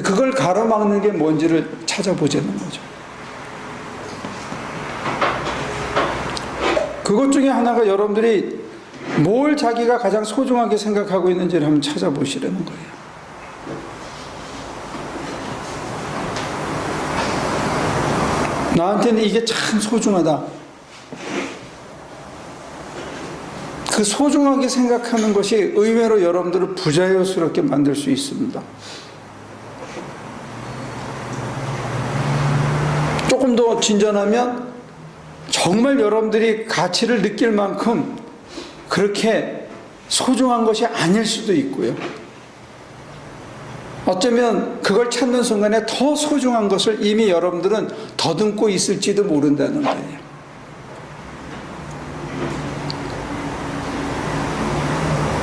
그걸 가로막는 게 뭔지를 찾아보자는 거죠. 그것 중에 하나가 여러분들이 뭘 자기가 가장 소중하게 생각하고 있는지를 한번 찾아보시라는 거예요. 나한테는 이게 참 소중하다. 그 소중하게 생각하는 것이 의외로 여러분들을 부자유스럽게 만들 수 있습니다. 조금 더 진전하면 정말 여러분들이 가치를 느낄 만큼 그렇게 소중한 것이 아닐 수도 있고요. 어쩌면 그걸 찾는 순간에 더 소중한 것을 이미 여러분들은 더듬고 있을지도 모른다는 거예요.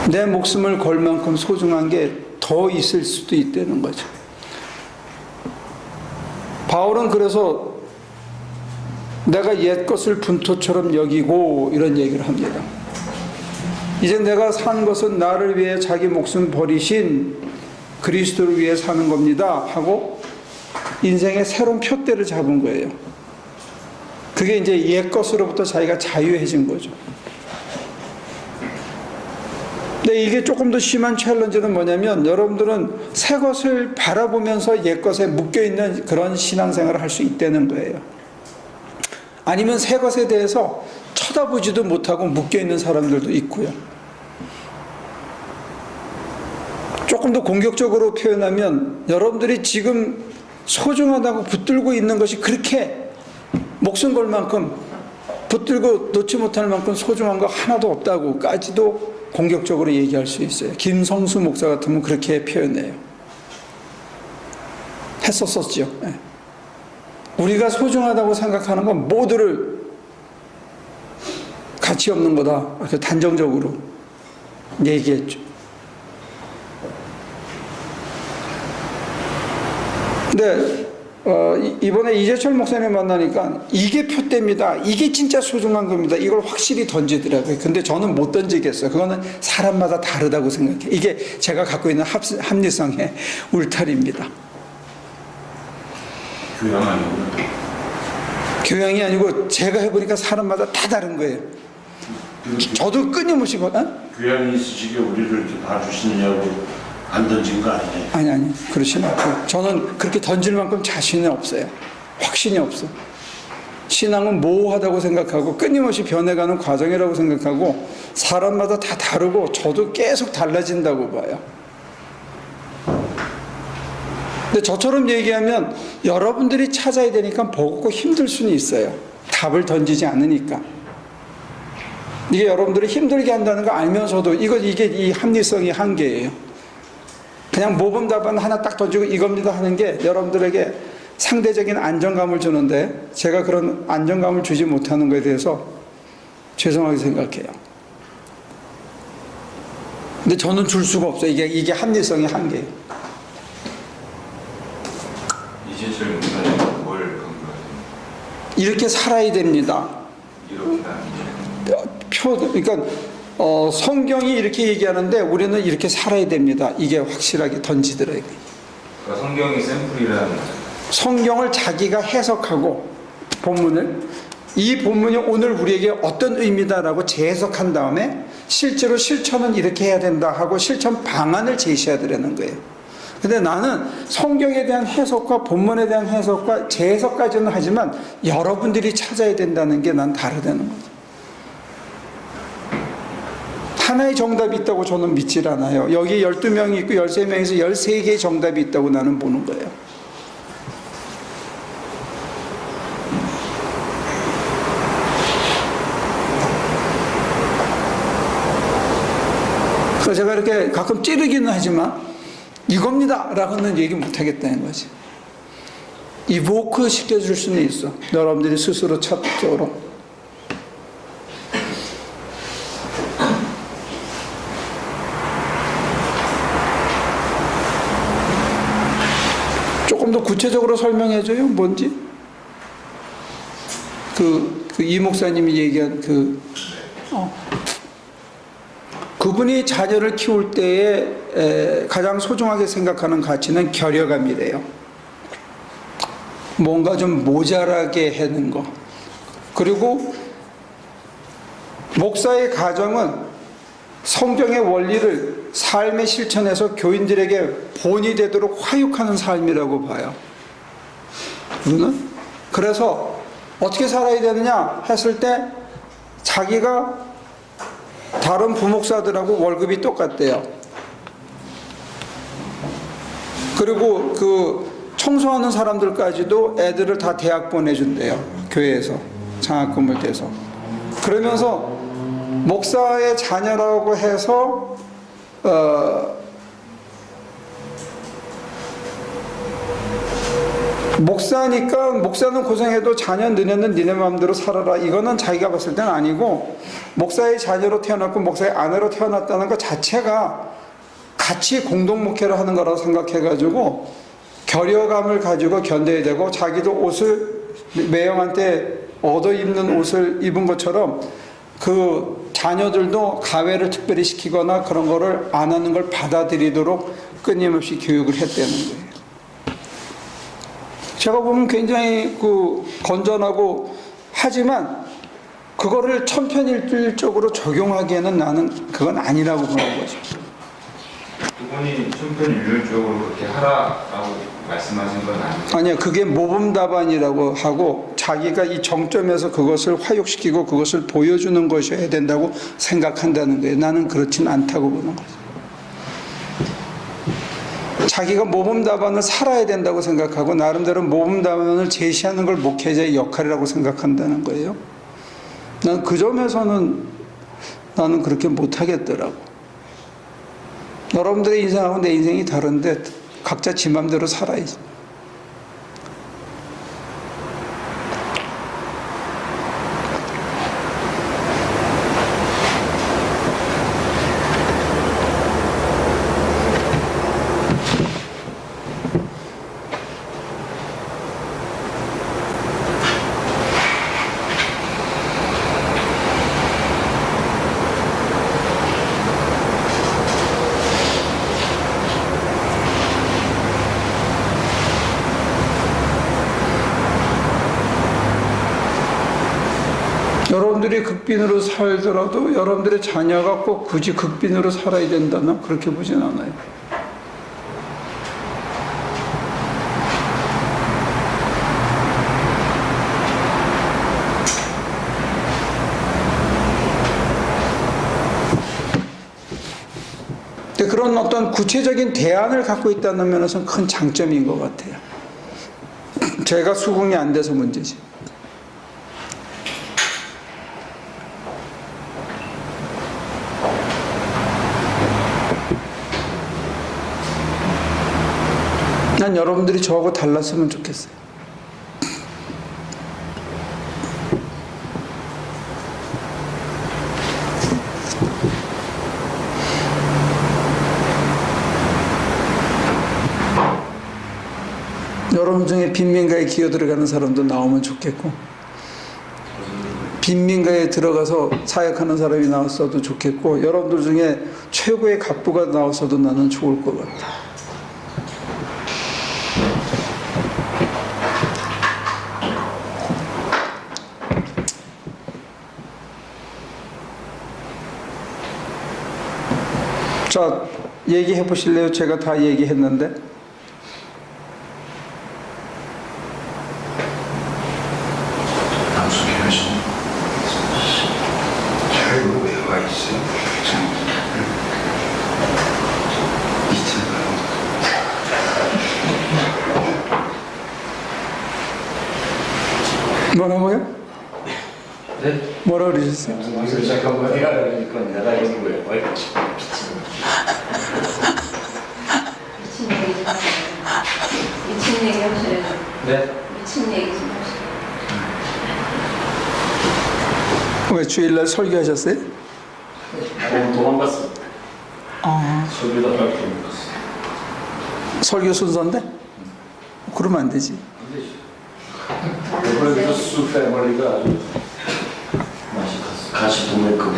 내 목숨을 걸 만큼 소중한 게 더 있을 수도 있다는 거죠. 바울은 그래서 내가 옛 것을 분토처럼 여기고 이런 얘기를 합니다. 이제 내가 산 것은 나를 위해 자기 목숨 버리신 그리스도를 위해 사는 겁니다 하고 인생의 새로운 푯대를 잡은 거예요. 그게 이제 옛 것으로부터 자기가 자유해진 거죠. 근데 이게 조금 더 심한 챌린지는 뭐냐면 여러분들은 새 것을 바라보면서 옛 것에 묶여있는 그런 신앙생활을 할 수 있다는 거예요. 아니면 새 것에 대해서 쳐다보지도 못하고 묶여있는 사람들도 있고요. 조금 더 공격적으로 표현하면 여러분들이 지금 소중하다고 붙들고 있는 것이 그렇게 목숨 걸 만큼 붙들고 놓지 못할 만큼 소중한 거 하나도 없다고까지도 공격적으로 얘기할 수 있어요. 김성수 목사 같으면 그렇게 표현해요. 했었었죠. 네. 우리가 소중하다고 생각하는 건 모두를 가치 없는 거다. 이렇게 단정적으로 얘기했죠. 근데 이번에 이재철 목사님 만나니까 이게 표대입니다. 이게 진짜 소중한 겁니다. 이걸 확실히 던지더라고요. 근데 저는 못 던지겠어요. 그거는 사람마다 다르다고 생각해요. 이게 제가 갖고 있는 합리성의 울타리입니다. 교양 아니고 교양이 아니고 제가 해보니까 사람마다 다 다른 거예요. 저도 끊임없이 교양이 있으시게 우리를 이렇게 봐주시느냐고 안 던진 거 아니에요? 아니 그렇지는 않고 저는 그렇게 던질 만큼 자신이 없어요. 확신이 없어. 신앙은 모호하다고 생각하고 끊임없이 변해가는 과정이라고 생각하고 사람마다 다 다르고 저도 계속 달라진다고 봐요. 근데 저처럼 얘기하면 여러분들이 찾아야 되니까 버겁고 힘들 수는 있어요. 답을 던지지 않으니까. 이게 여러분들이 힘들게 한다는 거 알면서도 이게 이 합리성의 한계예요. 그냥 모범 답안 하나 딱 던지고 이겁니다 하는 게 여러분들에게 상대적인 안정감을 주는데 제가 그런 안정감을 주지 못하는 것에 대해서 죄송하게 생각해요. 근데 저는 줄 수가 없어요. 이게 합리성의 한계예요. 이재철 목사님 뭘 강조하십니까? 이렇게 살아야 됩니다. 이렇게 그러니까 성경이 이렇게 얘기하는데 우리는 이렇게 살아야 됩니다. 이게 확실하게 던지더라고요. 그러니까 성경이 샘플이라는 성경을 자기가 해석하고 이 본문이 오늘 우리에게 어떤 의미다라고 재해석한 다음에 실제로 실천은 이렇게 해야 된다 하고 실천 방안을 제시하더라는 거예요. 근데 나는 성경에 대한 해석과 본문에 대한 해석과 재해석까지는 하지만 여러분들이 찾아야 된다는 게 난 다르다는 거죠. 하나의 정답이 있다고 저는 믿질 않아요. 여기 12명이 있고 13명에서 13개의 정답이 있다고 나는 보는 거예요. 그래서 제가 이렇게 가끔 찌르기는 하지만 이겁니다 라고는 얘기 못 하겠다는 거지. 이보크 시켜줄 수는 있어. 여러분들이 스스로 찾도록. 조금 더 구체적으로 설명해줘요. 뭔지? 이 목사님이 얘기한 그분이 자녀를 키울 때에 가장 소중하게 생각하는 가치는 결여감이래요. 뭔가 좀 모자라게 하는 거. 그리고 목사의 가정은 성경의 원리를 삶의 실천에서 교인들에게 본이 되도록 화육하는 삶이라고 봐요. 우리는 그래서 어떻게 살아야 되느냐 했을 때 자기가 다른 부목사들하고 월급이 똑같대요. 그리고 청소하는 사람들까지도 애들을 다 대학 보내준대요. 교회에서 장학금을 떼서. 그러면서 목사의 자녀라고 해서 목사는 고생해도 자녀 너네는 니네 마음대로 살아라. 이거는 자기가 봤을 때는 아니고 목사의 자녀로 태어났고 목사의 아내로 태어났다는 것 자체가 같이 공동 목회를 하는 거라고 생각해가지고 결여감을 가지고 견뎌야 되고 자기도 옷을 매형한테 얻어 입는 옷을 입은 것처럼 그 자녀들도 가외를 특별히 시키거나 그런 거를 안 하는 걸 받아들이도록 끊임없이 교육을 했다는 거예요. 제가 보면 굉장히 건전하고 하지만 그거를 천편일률적으로 적용하기에는 나는 그건 아니라고 보는 거죠. 그분이 천편일률적으로 그렇게 하라라고 말씀하신 건 아니에요? 아니요, 그게 모범 답안이라고 하고 자기가 이 정점에서 그것을 화육시키고 그것을 보여주는 것이어야 된다고 생각한다는 거예요. 나는 그렇진 않다고 보는 거죠. 자기가 모범 답안을 살아야 된다고 생각하고 나름대로 모범 답안을 제시하는 걸 목회자의 역할이라고 생각한다는 거예요. 난 그 점에서는 나는 그렇게 못하겠더라고. 여러분들의 인생하고 내 인생이 다른데 각자 지 맘대로 살아야지. 여러분들이 극빈으로 살더라도 여러분들의 자녀가 꼭 굳이 극빈으로 살아야 된다나 그렇게 보진 않아요. 그런 어떤 구체적인 대안을 갖고 있다는 면에서는 큰 장점인 것 같아요. 제가 수긍이 안 돼서 문제지. 난 여러분들이 저하고 달랐으면 좋겠어요. 여러분 중에 빈민가에 기어 들어가는 사람도 나오면 좋겠고, 빈민가에 들어가서 사역하는 사람이 나왔어도 좋겠고, 여러분들 중에 최고의 갑부가 나왔어도 나는 좋을 것 같아. 자, 얘기해 보실래요? 제가 다 얘기했는데. 남수교신 결국 왜 와 있어요? 뭐라고요? 네? 뭐라 그러셨어요? 무슨 시작한 거야? 그러니까 내가 여기 왜 와 있지? 미친 얘기 좀 하세요. 미친 얘기 하셔야죠. 네? 미친 얘기 좀 하셔야죠. 왜 주일날 설교하셨어요? 도망갔어. 아, 소비다 빨리 도망갔어. 설교 순서인데? 그러면 안 되지. 안 되지. 이번에도 수 패밀리가 아주 맛이 갔어. 같이 동네 끄고.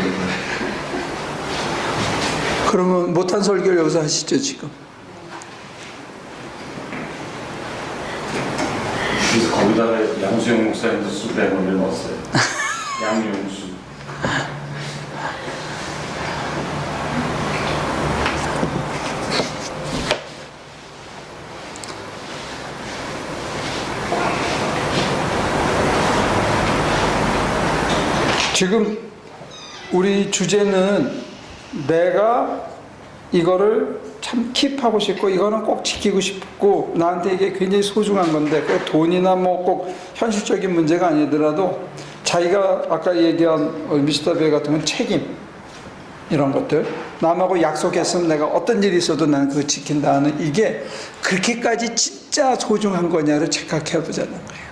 그러면 못한 설교를 여기서 하시죠, 지금. 그래서 거기다가 양수영 목사님도 수 패밀리 넣었어요. 양용수. 지금 우리 주제는 내가 이거를 참 킵하고 싶고 이거는 꼭 지키고 싶고 나한테 이게 굉장히 소중한 건데 그 돈이나 뭐 꼭 현실적인 문제가 아니더라도 자기가 아까 얘기한 미스터 베 같은 건 책임 이런 것들 남하고 약속했으면 내가 어떤 일이 있어도 나는 그거 지킨다 하는 이게 그렇게까지 진짜 소중한 거냐를 생각해 보자는 거예요.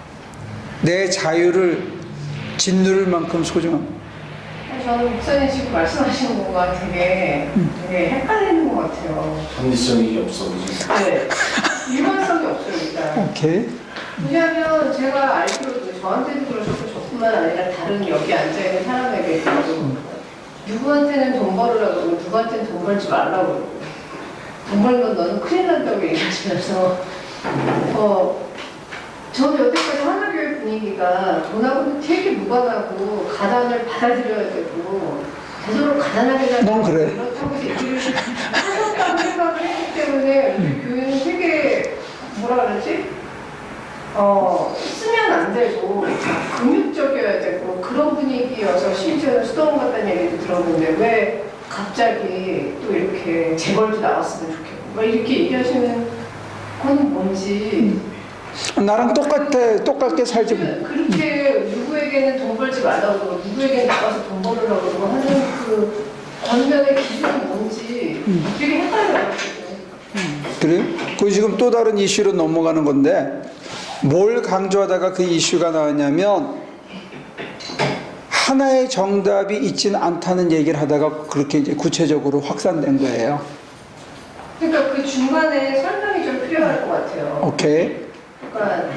내 자유를 짓누를 만큼 소중한 거. 저는 목사님 지금 말씀하시는 거가 되게 헷갈리는 것 같아요. 합리성이 없어, 그지? 네. 일관성이 없어요, 일단. 오케이. 왜냐하면 제가 알기로도 저한테도 그러셨고 저뿐만 아니라 다른 여기 앉아있는 사람에게도 누구한테는 돈 벌으라고 그러고 누구한테는 돈 벌지 말라고 그러고 돈 벌면 너는 큰일 난다고 얘기하시면서 저는 여태까지 하나교회 분위기가 돈하고는 되게 무관하고 가난을 받아들여야 되고 되도록 가난하게 살고 넌 그래. 그렇다고 얘기를 하셨다고 생각을 했기 때문에 우리 교회는 되게 뭐라 그러지? 쓰면 안 되고 금욕적이어야 되고 그런 분위기여서 심지어는 수도원 같다는 얘기도 들었는데 왜 갑자기 또 이렇게 재벌도 나왔으면 좋겠고 막 이렇게 얘기하시는 건 뭔지 나랑 똑같게 살지. 그렇게 누구에게는 돈 벌지 말라고 그러고 누구에게는 나가서 돈 벌으라고 그러고 하는 그 권면의 기준은 뭔지 되게 헷갈려요. 그래요? 그 지금 또 다른 이슈로 넘어가는 건데 뭘 강조하다가 그 이슈가 나왔냐면 하나의 정답이 있지는 않다는 얘기를 하다가 그렇게 이제 구체적으로 확산된 거예요. 그러니까 그 중간에 설명이 좀 필요할 것 같아요. 오케이. 그러니까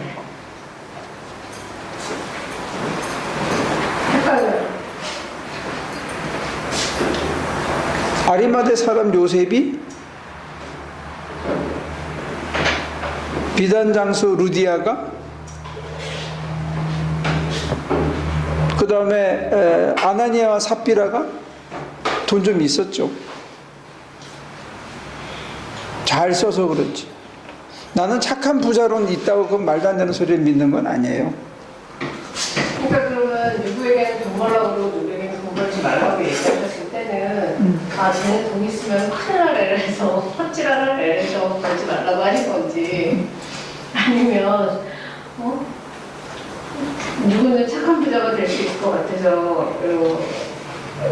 헷갈려요. 아리마대 사람 요셉이 비단 장수 루디아가 그 다음에 아나니아와 삽비라가 돈 좀 있었죠. 잘 써서 그렇지. 나는 착한 부자론 있다고 그 말도 안 되는 소리를 믿는 건 아니에요. 그러니까 그러면 누구에게는 돈 벌라고 그러고 누구에게는 돈 벌지 말라고 얘기하셨을 때는 쟤는 돈 있으면 큰일 날 애를 해서 헛질할 애를 해서 벌지 말라고 하신 건지, 아니면 누구는 착한 부자가 될 수 있을 것 같아서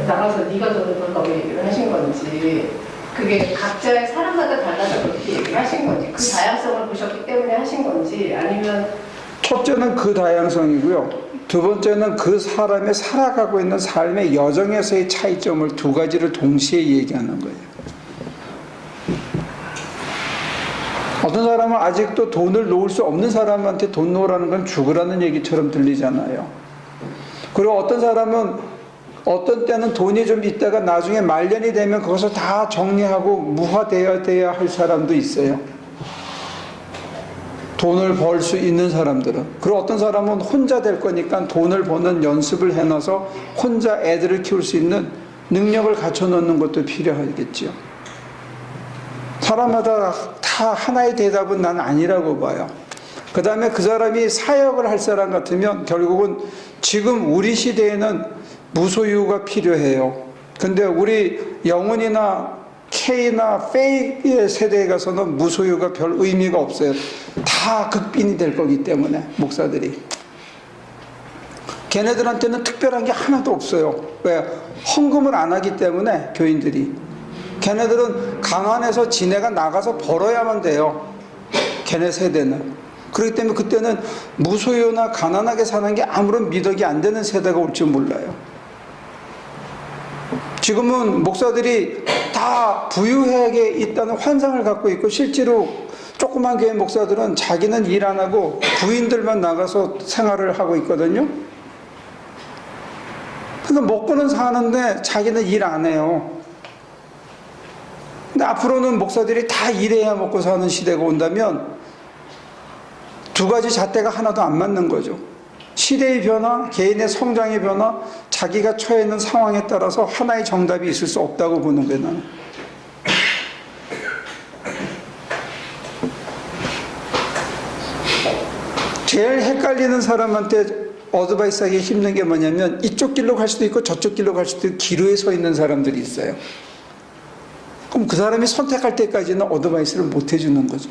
나가서 네가 돈을 벌라고 얘기를 하신 건지, 그게 각자의 사람마다 달라서 그렇게 얘기를 하신 건지, 그 다양성을 보셨기 때문에 하신 건지, 아니면 첫째는 그 다양성이고요. 두 번째는 그 사람의 살아가고 있는 삶의 여정에서의 차이점을 두 가지를 동시에 얘기하는 거예요. 어떤 사람은 아직도 돈을 놓을 수 없는 사람한테 돈 놓으라는 건 죽으라는 얘기처럼 들리잖아요. 그리고 어떤 사람은 어떤 때는 돈이 좀 있다가 나중에 말년이 되면 그것을 다 정리하고 무화되어야 할 사람도 있어요. 돈을 벌 수 있는 사람들은. 그리고 어떤 사람은 혼자 될 거니까 돈을 버는 연습을 해놔서 혼자 애들을 키울 수 있는 능력을 갖춰놓는 것도 필요하겠죠. 사람마다 다 하나의 대답은 난 아니라고 봐요. 그 다음에 그 사람이 사역을 할 사람 같으면 결국은 지금 우리 시대에는 무소유가 필요해요. 근데 우리 영훈이나 K나 페이의 세대에 가서는 무소유가 별 의미가 없어요. 다 극빈이 될 거기 때문에, 목사들이. 걔네들한테는 특별한 게 하나도 없어요. 왜? 헌금을 안 하기 때문에, 교인들이. 걔네들은 강한에서 지네가 나가서 벌어야만 돼요. 걔네 세대는. 그렇기 때문에 그때는 무소유나 가난하게 사는 게 아무런 미덕이 안 되는 세대가 올 줄 몰라요. 지금은 목사들이 다 부유하게 있다는 환상을 갖고 있고, 실제로 조그만 교회 목사들은 자기는 일 안 하고 부인들만 나가서 생활을 하고 있거든요. 그러니까 먹고는 사는데 자기는 일 안 해요. 근데 앞으로는 목사들이 다 일해야 먹고 사는 시대가 온다면 두 가지 잣대가 하나도 안 맞는 거죠. 시대의 변화, 개인의 성장의 변화, 자기가 처해 있는 상황에 따라서 하나의 정답이 있을 수 없다고 보는 거예요, 나는. 제일 헷갈리는 사람한테 어드바이스 하기 힘든 게 뭐냐면, 이쪽 길로 갈 수도 있고 저쪽 길로 갈 수도 있고 기로에 서 있는 사람들이 있어요. 그럼 그 사람이 선택할 때까지는 어드바이스를 못 해주는 거죠.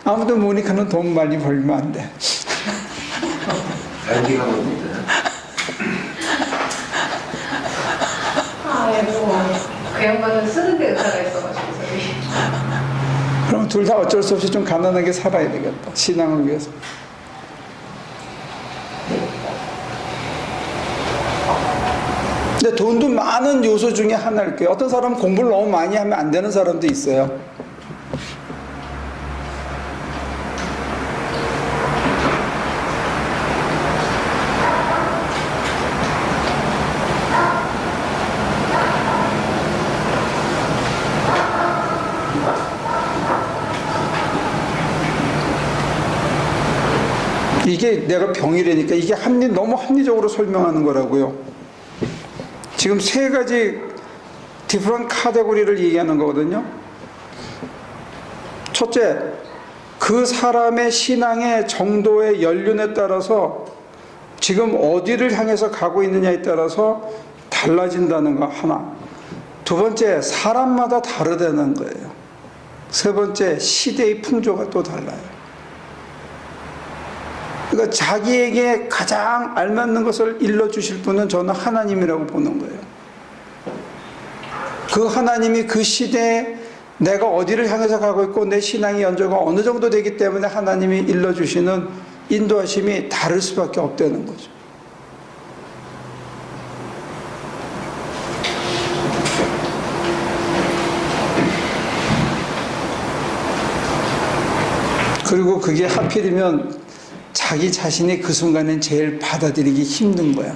아무도 모니카는 돈 많이 벌면 안 돼. 알기가 뭡니다. 그 양반은 쓰는데 의사가 있어가지고 저기. 그럼 둘 다 어쩔 수 없이 좀 가난하게 살아야 되겠다. 신앙을 위해서. 근데 돈도 많은 요소 중에 하나일 거예요. 어떤 사람은 공부를 너무 많이 하면 안 되는 사람도 있어요. 이게 내가 병이라니까 이게 너무 합리적으로 설명하는 거라고요. 지금 세 가지 디프런 카테고리를 얘기하는 거거든요. 첫째, 그 사람의 신앙의 정도의 연륜에 따라서 지금 어디를 향해서 가고 있느냐에 따라서 달라진다는 거 하나. 두 번째, 사람마다 다르다는 거예요. 세 번째, 시대의 풍조가 또 달라요. 그러니까 자기에게 가장 알맞는 것을 일러주실 분은 저는 하나님이라고 보는 거예요. 그 하나님이 그 시대에 내가 어디를 향해서 가고 있고 내 신앙의 연조가 어느 정도 되기 때문에 하나님이 일러주시는 인도하심이 다를 수밖에 없다는 거죠. 그리고 그게 하필이면 자기 자신이 그 순간엔 제일 받아들이기 힘든 거야.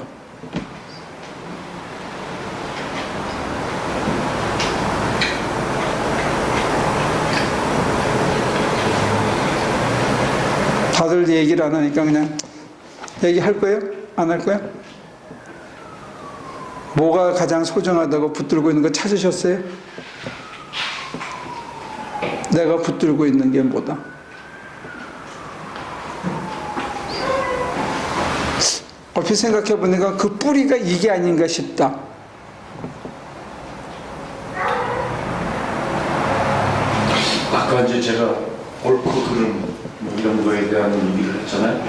다들 얘기를 안 하니까 그냥 얘기할 거예요? 안 할 거예요? 뭐가 가장 소중하다고 붙들고 있는 거 찾으셨어요? 내가 붙들고 있는 게 뭐다? 얼핏 생각해 보니까 그 뿌리가 이게 아닌가 싶다. 아까 이제 제가 옳고 그름 뭐 이런 거에 대한 얘기를 했잖아요.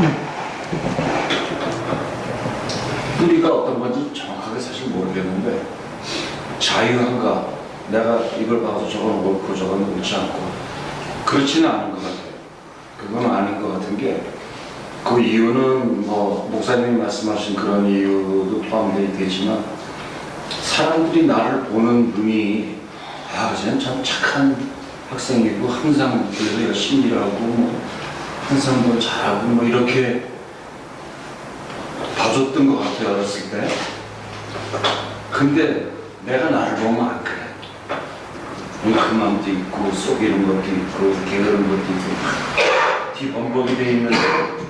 뿌리가 어떤 건지 정확하게 사실 모르겠는데 자유한가, 내가 이걸 봐서 저건 옳고 저건 옳지 않고 그렇지는 않은 것 같아요. 그건 아닌 것 같은 게 그 이유는 뭐 목사님이 말씀하신 그런 이유도 포함되어 되지만 사람들이 나를 보는 눈이 쟤는 참 착한 학생이고 항상 그래서 열심히 일하고 뭐 항상 뭐 잘하고 뭐 이렇게 봐줬던 것 같아요, 어렸을 때. 근데 내가 나를 보면 안 그래. 그 마음도 있고 속이는 것도 있고 게으른 것도 있고 뒤범벅이 돼 있는데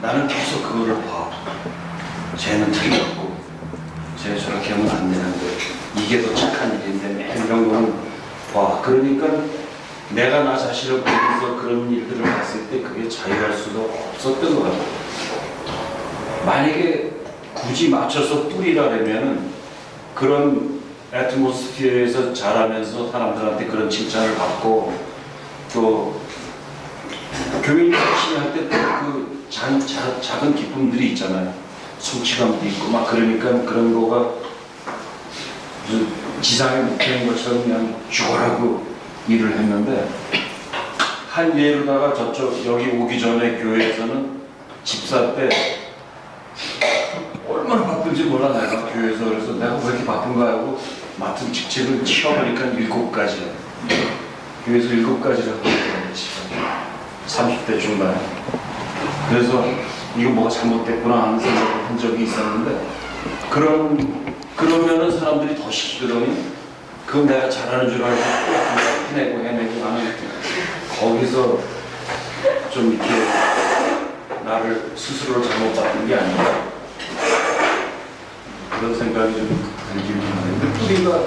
나는 계속 그거를 봐. 쟤는 틀렸고 쟤 저렇게 하면 안 되는데 이게 더 착한 일인데 매일 이런 거는 봐. 그러니까 내가 나 자신을 보면서 그런 일들을 봤을 때 그게 자유할 수가 없었던 것 같아요. 만약에 굳이 맞춰서 뿌리라면 그런 애트모스피어에서 자라면서 사람들한테 그런 칭찬을 받고 또 교인이 열심히 할 때 그 작은 기쁨들이 있잖아요. 성취감도 있고 막 그러니까 그런 거가 무슨 지상의 목표인 것처럼 그냥 죽어라고 일을 했는데 한 예로다가 저쪽 여기 오기 전에 교회에서는 집사 때 얼마나 바쁜지 몰라 내가 교회에서. 그래서 내가 왜 이렇게 바쁜가 하고 맡은 직책을 치워보니까 7가지야. 교회에서 7가지를 하고 있더라고요. 30대 중반에. 그래서 이거 뭐가 잘못됐구나 하는 생각을 한 적이 있었는데 그러면은 사람들이 더 시키더니 그건 내가 잘하는 줄 알고 해내고 하는 거기서 좀 이렇게 나를 스스로 잘못 봤던 게 아닌가 그런 생각이 좀 들기는 하는데 뿌리가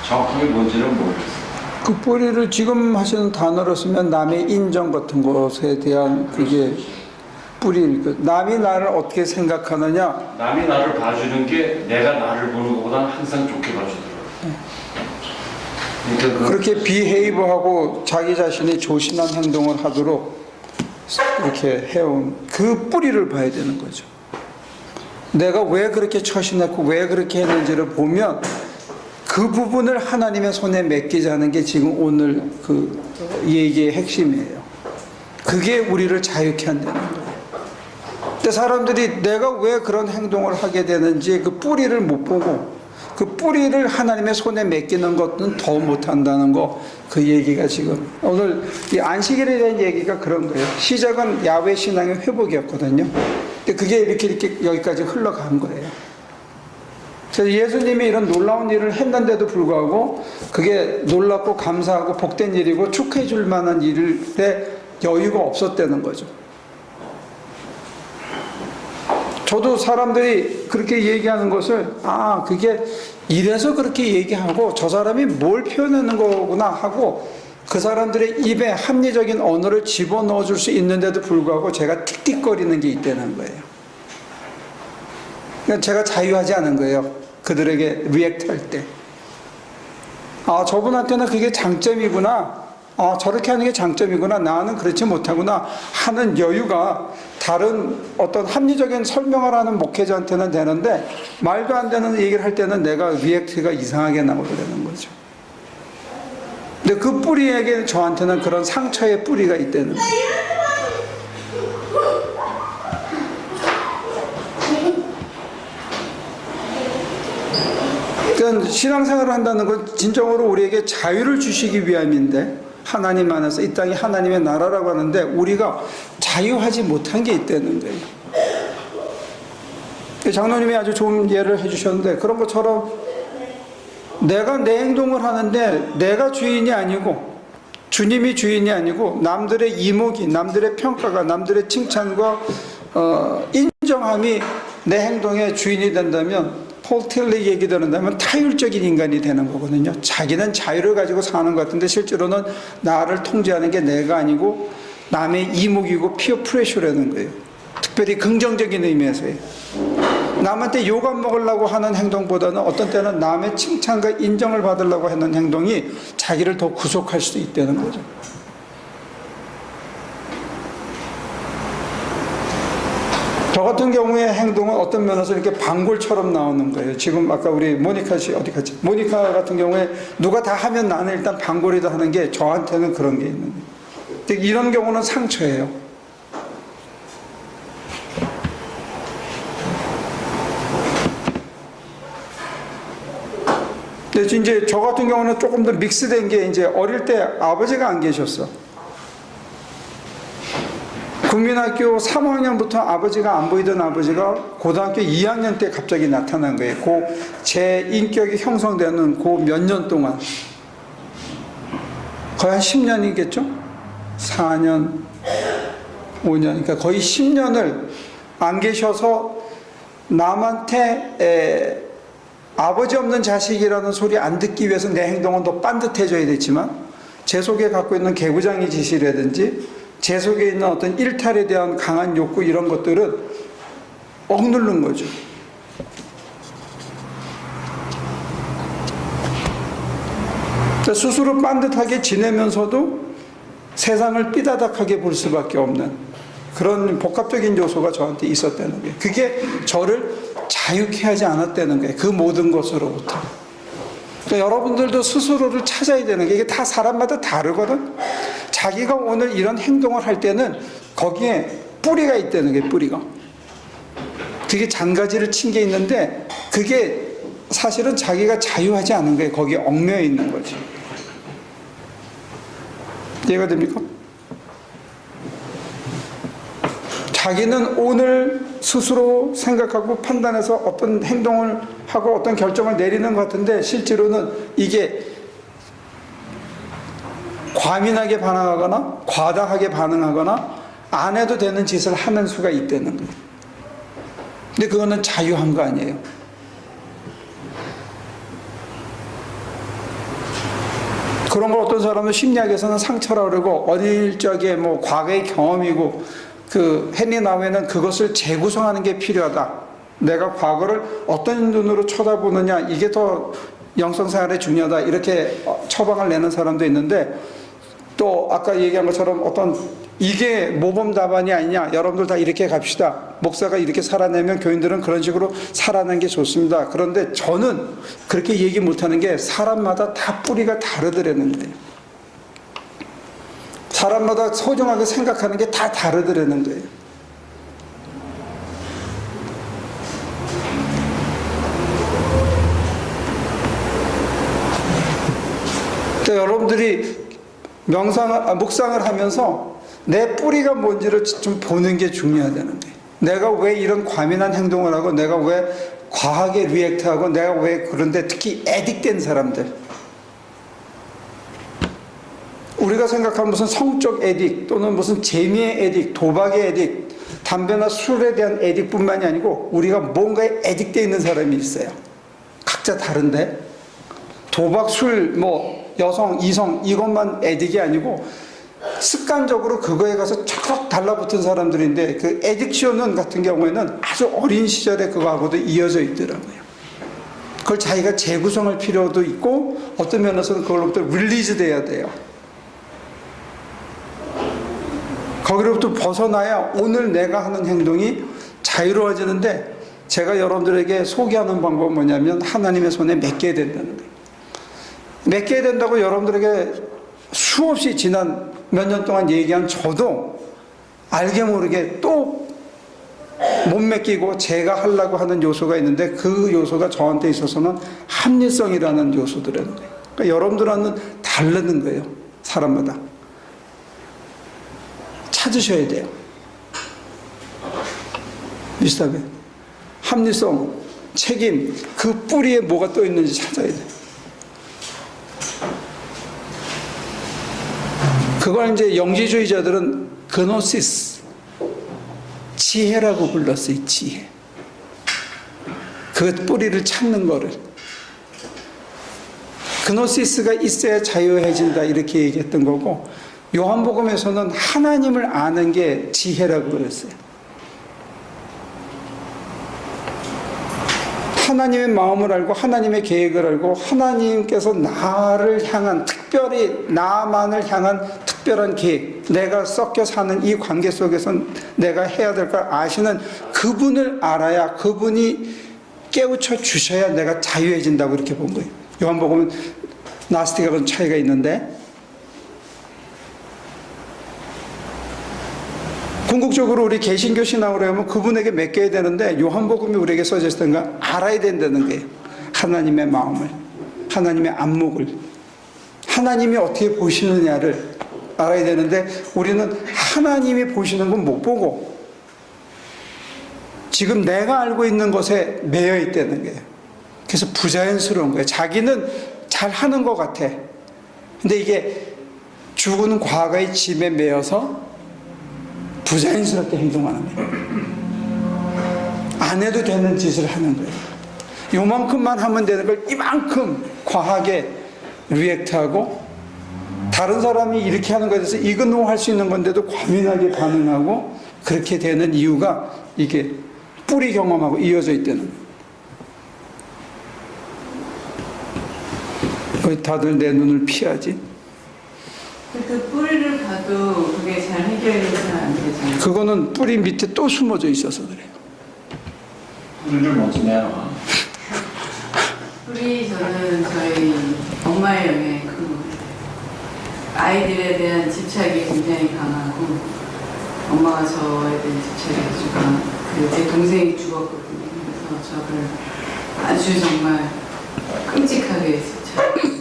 정확하게 뭔지는 모르겠어요. 그 뿌리를 지금 하시는 단어로 쓰면 남의 인정 같은 것에 대한 그게 뿌리일 것. 남이 나를 어떻게 생각하느냐. 남이 나를 봐주는 게 내가 나를 보는 것보다는 항상 좋게 봐주더라고요. 그러니까 그렇게 비헤이브하고 자기 자신이 조신한 행동을 하도록 이렇게 해온 그 뿌리를 봐야 되는 거죠. 내가 왜 그렇게 처신했고 왜 그렇게 했는지를 보면 그 부분을 하나님의 손에 맡기자는 게 지금 오늘 그 얘기의 핵심이에요. 그게 우리를 자유케 한다는 거예요. 근데 사람들이 내가 왜 그런 행동을 하게 되는지 그 뿌리를 못 보고 그 뿌리를 하나님의 손에 맡기는 것은 더 못한다는 거, 그 얘기가 지금 오늘 이 안식일에 대한 얘기가 그런 거예요. 시작은 야훼 신앙의 회복이었거든요. 근데 그게 이렇게 여기까지 흘러간 거예요. 그래서 예수님이 이런 놀라운 일을 했는데도 불구하고 그게 놀랍고 감사하고 복된 일이고 축하해 줄 만한 일에 여유가 없었다는 거죠. 저도 사람들이 그렇게 얘기하는 것을 그게 이래서 그렇게 얘기하고 저 사람이 뭘 표현하는 거구나 하고 그 사람들의 입에 합리적인 언어를 집어넣어 줄 수 있는데도 불구하고 제가 틱틱거리는 게 있다는 거예요. 그러니까 제가 자유하지 않은 거예요. 그들에게 리액트 할 때. 저분한테는 그게 장점이구나. 저렇게 하는 게 장점이구나. 나는 그렇지 못하구나 하는 여유가 다른 어떤 합리적인 설명을 하는 목회자한테는 되는데 말도 안 되는 얘기를 할 때는 내가 리액트가 이상하게 나오게 되는 거죠. 근데 그 뿌리에게 저한테는 그런 상처의 뿌리가 있다는 거예요. 그러니까 신앙생활을 한다는 건 진정으로 우리에게 자유를 주시기 위함인데 하나님 안에서 이 땅이 하나님의 나라라고 하는데 우리가 자유하지 못한 게 있다는 거예요. 장로님이 아주 좋은 예를 해주셨는데 그런 것처럼 내가 내 행동을 하는데 내가 주인이 아니고 주님이 주인이 아니고 남들의 이목이, 남들의 평가가, 남들의 칭찬과 인정함이 내 행동의 주인이 된다면 폴 틸리 얘기 들은다면 타율적인 인간이 되는 거거든요. 자기는 자유를 가지고 사는 것 같은데 실제로는 나를 통제하는 게 내가 아니고 남의 이목이고 피어 프레셔라는 거예요. 특별히 긍정적인 의미에서요. 남한테 욕 안 먹으려고 하는 행동보다는 어떤 때는 남의 칭찬과 인정을 받으려고 하는 행동이 자기를 더 구속할 수도 있다는 거죠. 저 같은 경우의 행동은 어떤 면에서 이렇게 방골처럼 나오는 거예요. 지금 아까 우리 모니카 씨 어디 갔지? 모니카 같은 경우에 누가 다 하면 나는 일단 방골이다 하는 게 저한테는 그런 게 있는 거예요. 이런 경우는 상처예요. 근데 이제 저 같은 경우는 조금 더 믹스된 게 이제 어릴 때 아버지가 안 계셨어. 국민학교 3학년부터 아버지가 안 보이던 아버지가 고등학교 2학년 때 갑자기 나타난 거예요. 제 인격이 형성되는 몇 년 동안. 거의 한 10년이겠죠? 4년, 5년. 그러니까 거의 10년을 안 계셔서 남한테 아버지 없는 자식이라는 소리 안 듣기 위해서 내 행동은 더 빤듯해져야 됐지만 제 속에 갖고 있는 개구장이 지시라든지 제 속에 있는 어떤 일탈에 대한 강한 욕구 이런 것들은 억누른 거죠. 그러니까 스스로 빤듯하게 지내면서도 세상을 삐다닥하게 볼 수밖에 없는 그런 복합적인 요소가 저한테 있었다는 거예요. 그게 저를 자유케 하지 않았다는 거예요. 그 모든 것으로부터. 그러니까 여러분들도 스스로를 찾아야 되는 게 이게 다 사람마다 다르거든. 자기가 오늘 이런 행동을 할 때는 거기에 뿌리가 있다는 게 뿌리가. 그게 잔가지를 친 게 있는데 그게 사실은 자기가 자유하지 않은 거예요. 거기에 얽매여 있는 거지. 이해가 됩니까? 자기는 오늘 스스로 생각하고 판단해서 어떤 행동을 하고 어떤 결정을 내리는 것 같은데 실제로는 이게 과민하게 반응하거나 과다하게 반응하거나 안 해도 되는 짓을 하는 수가 있다는 거예요. 근데 그거는 자유한 거 아니에요. 그런 걸 어떤 사람은 심리학에서는 상처라고 그러고 어릴 적에 과거의 경험이고 헨리 나우에는 그것을 재구성하는 게 필요하다. 내가 과거를 어떤 눈으로 쳐다보느냐 이게 더 영성생활에 중요하다. 이렇게 처방을 내는 사람도 있는데 또 아까 얘기한 것처럼 어떤 이게 모범 답안이 아니냐. 여러분들 다 이렇게 갑시다. 목사가 이렇게 살아내면 교인들은 그런 식으로 살아내는 게 좋습니다. 그런데 저는 그렇게 얘기 못하는 게 사람마다 다 뿌리가 다르더라는 거예요. 사람마다 소중하게 생각하는 게 다 다르더라는 거예요. 그러니까 여러분들이 묵상을 하면서 내 뿌리가 뭔지를 좀 보는 게 중요하다는 거예요. 내가 왜 이런 과민한 행동을 하고 내가 왜 과하게 리액트하고 내가 왜 그런데 특히 애딕된 사람들 우리가 생각하는 무슨 성적 애딕 또는 무슨 재미의 애딕, 도박의 애딕, 담배나 술에 대한 애딕뿐만이 아니고 우리가 뭔가에 애딕되어 있는 사람이 있어요. 각자 다른데 도박, 술, 여성, 이성 이것만 애딕이 아니고 습관적으로 그거에 가서 척 달라붙은 사람들인데 그 애딕션은 같은 경우에는 아주 어린 시절에 그거하고도 이어져 있더라고요. 그걸 자기가 재구성할 필요도 있고 어떤 면에서는 그걸로부터 릴리즈 돼야 돼요. 거기로부터 벗어나야 오늘 내가 하는 행동이 자유로워지는데 제가 여러분들에게 소개하는 방법은 뭐냐면 하나님의 손에 맡겨야 된다는 거예요. 맡겨야 된다고 여러분들에게 수없이 지난 몇 년 동안 얘기한 저도 알게 모르게 또 못 맡기고 제가 하려고 하는 요소가 있는데 그 요소가 저한테 있어서는 합리성이라는 요소들이라는 거예요. 그러니까 여러분들하고는 다르는 거예요. 사람마다. 찾으셔야 돼요. 비슷하게. 합리성, 책임, 그 뿌리에 뭐가 또 있는지 찾아야 돼요. 그걸 이제 영지주의자들은 그노시스, 지혜라고 불렀어요. 지혜. 그 뿌리를 찾는 거를. 그노시스가 있어야 자유해진다 이렇게 얘기했던 거고 요한복음에서는 하나님을 아는 게 지혜라고 그랬어요. 하나님의 마음을 알고 하나님의 계획을 알고 하나님께서 나를 향한 특별히 나만을 향한 특별한 계획, 내가 섞여 사는 이 관계 속에서 내가 해야 될 걸 아시는 그분을 알아야 그분이 깨우쳐 주셔야 내가 자유해진다고 이렇게 본 거예요. 요한복음은 나스틱하고는 차이가 있는데 궁극적으로 우리 개신교 신앙으로 하면 그분에게 맡겨야 되는데 요한복음이 우리에게 써져 있던 건 알아야 된다는 거예요. 하나님의 마음을, 하나님의 안목을, 하나님이 어떻게 보시느냐를 알아야 되는데 우리는 하나님이 보시는 건 못 보고 지금 내가 알고 있는 것에 매여 있다는 거예요. 그래서 부자연스러운 거예요. 자기는 잘하는 것 같아. 근데 이게 죽은 과거의 짐에 매여서 부자연스럽게 행동하는 거예요. 안 해도 되는 짓을 하는 거예요. 요만큼만 하면 되는 걸 이만큼 과하게 리액트하고 다른 사람이 이렇게 하는 것에 대해서 이그노할 수 있는 건데도 과민하게 반응하고 그렇게 되는 이유가 이게 뿌리 경험하고 이어져 있다는 거예요. 왜 다들 내 눈을 피하지? 그 뿌리를 봐도 그게 잘 해결이 잘 안 되잖아요. 그거는 뿌리 밑에 또 숨어져 있어서 그래요. 우리를 먼저 내놔. 뿌리 저는 저희 엄마의 영향이 큰 것 같아요. 아이들에 대한 집착이 굉장히 강하고 엄마가 저에 대한 집착이 아주 강하고 제 동생이 죽었거든요. 그래서 저를 아주 정말 끔찍하게 집착하셨고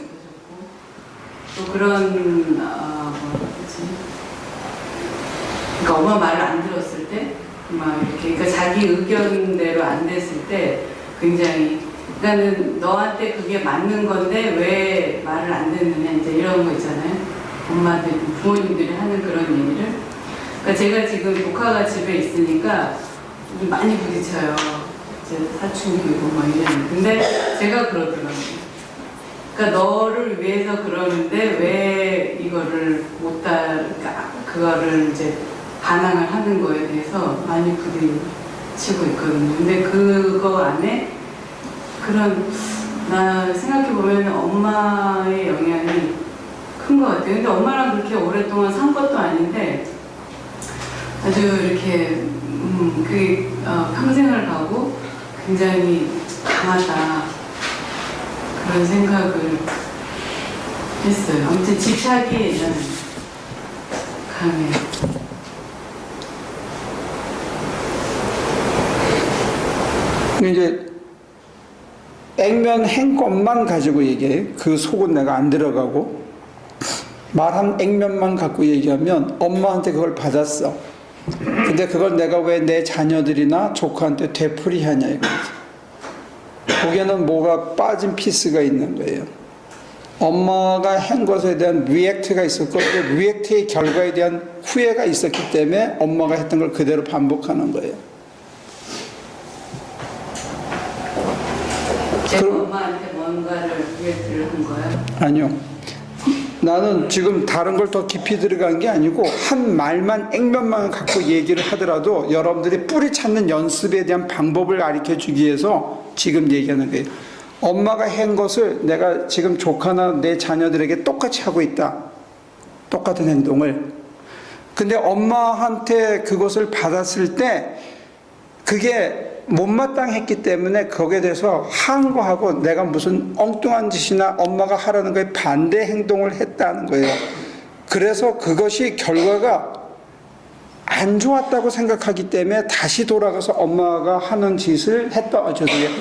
또 그런 뭐지? 그러니까 엄마 말을 안 들었을 때 막 이렇게 그러니까 자기 의견대로 안 됐을 때 굉장히 그러니까는 너한테 그게 맞는 건데 왜 말을 안 듣느냐 이제 이런 거 있잖아요. 엄마들 부모님들이 하는 그런 얘기를 그러니까 제가 지금 조카가 집에 있으니까 많이 부딪혀요. 이제 사춘기고 막 이런. 근데 제가 그러더라고요. 그러니까 너를 위해서 그러는데 왜 이거를 못 그러니까 그거를 이제 반항을 하는 거에 대해서 많이 부딪히고 있거든요. 근데 그거 안에 그런 나 생각해 보면 엄마의 영향이 큰 것 같아요. 근데 엄마랑 그렇게 오랫동안 산 것도 아닌데 아주 이렇게 그게 평생을 가고 굉장히 강하다 그런 생각을 했어요. 아무튼 집착이 저는 강해요. 이제 액면 한 것만 가지고 얘기해. 그 속은 내가 안 들어가고 말한 액면만 갖고 얘기하면 엄마한테 그걸 받았어. 근데 그걸 내가 왜 내 자녀들이나 조카한테 되풀이하냐 이거지. 거기에는 뭐가 빠진 피스가 있는 거예요. 엄마가 한 것에 대한 리액트가 있었고 그 리액트의 결과에 대한 후회가 있었기 때문에 엄마가 했던 걸 그대로 반복하는 거예요. 제가 엄마한테 뭔가를 리액트를 한 거예요? 아니요. 나는 지금 다른 걸 더 깊이 들어간 게 아니고 한 말만 액면만 갖고 얘기를 하더라도 여러분들이 뿌리 찾는 연습에 대한 방법을 가르쳐 주기 위해서 지금 얘기하는 거예요. 엄마가 한 것을 내가 지금 조카나 내 자녀들에게 똑같이 하고 있다. 똑같은 행동을. 근데 엄마한테 그것을 받았을 때 그게 못마땅했기 때문에 거기에 대해서 항거하고 내가 무슨 엉뚱한 짓이나 엄마가 하라는 거에 반대 행동을 했다는 거예요. 그래서 그것이 결과가 안 좋았다고 생각하기 때문에 다시 돌아가서 엄마가 하는 짓을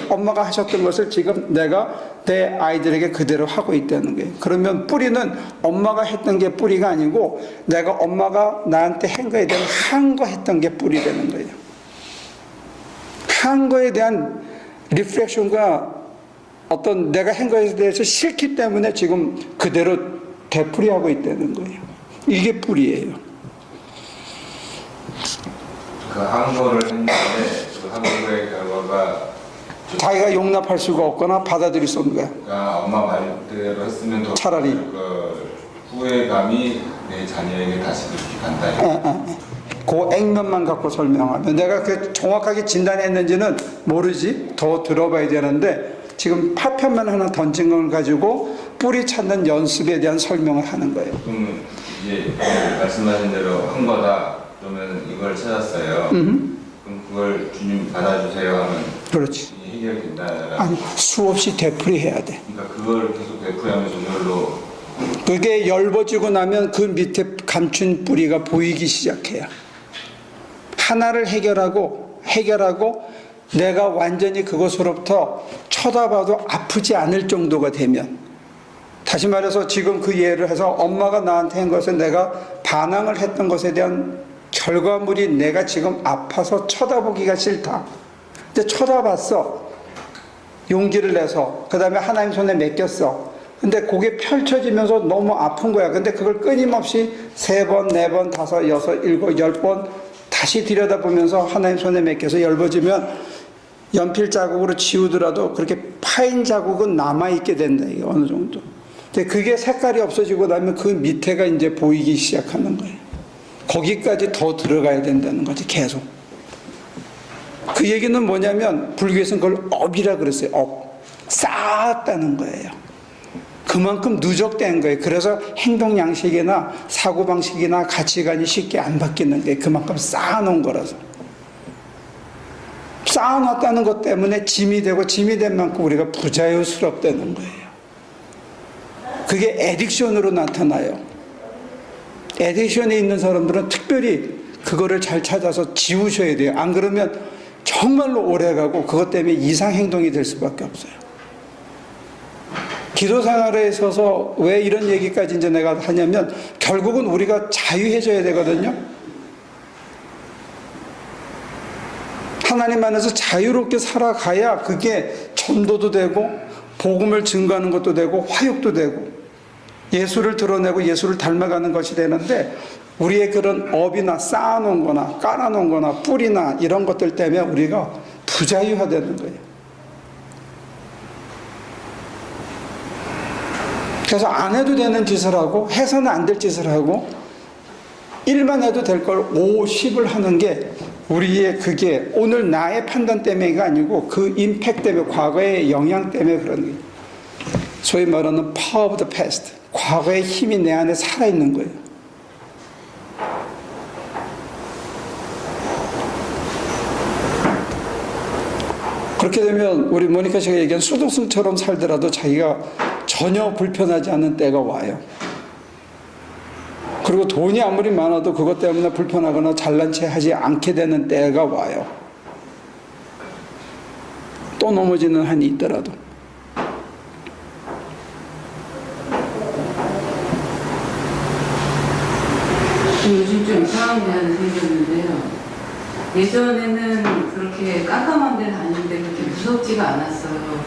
엄마가 하셨던 것을 지금 내가 내 아이들에게 그대로 하고 있다는 거예요. 그러면 뿌리는 엄마가 했던 게 뿌리가 아니고 내가 엄마가 나한테 한 거에 대한 항거했던 게 뿌리 되는 거예요. 한 거에 대한 리플렉션과 어떤 내가 한 거에 대해서 싫기 때문에 지금 그대로 되풀이하고 있다는 거예요. 이게 뿌리예요. 그 항거를 했는데 그 항거의 결과가 자기가 용납할 수가 없거나 받아들일 수 없는 거야. 그러니까 엄마 말대로 했으면 더 차라리. 그 후회감이 내 자녀에게 다시 이렇게 간다. 그 액면만 갖고 설명하면 내가 그 정확하게 진단했는지는 모르지. 더 들어봐야 되는데 지금 파편만 하나 던진 걸 가지고 뿌리 찾는 연습에 대한 설명을 하는 거예요. 그럼 이제 말씀하신 대로 한 거다. 그러면 이걸 찾았어요. 그럼 그걸 주님 받아주세요 하면 그렇지. 해결된다. 아니, 수없이 되풀이해야 돼. 그러니까 그걸 계속 되풀이하면서 그걸로 그게 엷어지고 나면 그 밑에 감춘 뿌리가 보이기 시작해요. 하나를 해결하고 내가 완전히 그것으로부터 쳐다봐도 아프지 않을 정도가 되면, 다시 말해서 지금 그 예를 해서 엄마가 나한테 한 것에 내가 반항을 했던 것에 대한 결과물이 내가 지금 아파서 쳐다보기가 싫다. 근데 쳐다봤어. 용기를 내서. 그 다음에 하나님 손에 맡겼어. 근데 그게 펼쳐지면서 너무 아픈 거야. 근데 그걸 끊임없이 3번, 4번, 5, 6, 7, 10번 다시 들여다보면서 하나님 손에 맡겨서 엷어지면 연필 자국으로 지우더라도 그렇게 파인 자국은 남아있게 된다. 이게 어느 정도. 근데 그게 색깔이 없어지고 나면 그 밑에가 이제 보이기 시작하는 거예요. 거기까지 더 들어가야 된다는 거지, 계속. 그 얘기는 뭐냐면 불교에서는 그걸 업이라 그랬어요. 업. 쌓았다는 거예요. 그만큼 누적된 거예요. 그래서 행동 양식이나 사고방식이나 가치관이 쉽게 안 바뀌는 게 그만큼 쌓아놓은 거라서. 쌓아놨다는 것 때문에 짐이 되고 짐이 된 만큼 우리가 부자유스럽다는 거예요. 그게 애딕션으로 나타나요. 애딕션에 있는 사람들은 특별히 그거를 잘 찾아서 지우셔야 돼요. 안 그러면 정말로 오래가고 그것 때문에 이상행동이 될 수밖에 없어요. 기도 생활에 있어서 왜 이런 얘기까지 이제 내가 하냐면 결국은 우리가 자유해져야 되거든요. 하나님 안에서 자유롭게 살아가야 그게 전도도 되고 복음을 증거하는 것도 되고 화육도 되고 예수를 드러내고 예수를 닮아가는 것이 되는데 우리의 그런 업이나 쌓아놓은 거나 깔아놓은 거나 뿌리나 이런 것들 때문에 우리가 부자유화되는 거예요. 그래서 안 해도 되는 짓을 하고 해서는 안 될 짓을 하고 일만 해도 될 걸 5, 10을 하는 게 우리의 그게 오늘 나의 판단 때문에가 아니고 그 임팩트 때문에 과거의 영향 때문에 그런 거예요. 소위 말하는 power of the past. 과거의 힘이 내 안에 살아있는 거예요. 그렇게 되면 우리 모니카 씨가 얘기한 수도승처럼 살더라도 자기가 전혀 불편하지 않은 때가 와요. 그리고 돈이 아무리 많아도 그것 때문에 불편하거나 잘난 체 하지 않게 되는 때가 와요. 또 넘어지는 한이 있더라도. 요즘 좀 이상한 게 하나 생겼는데요. 예전에는 그렇게 깜깜한 데 다니는데 그렇게 무섭지가 않았어요.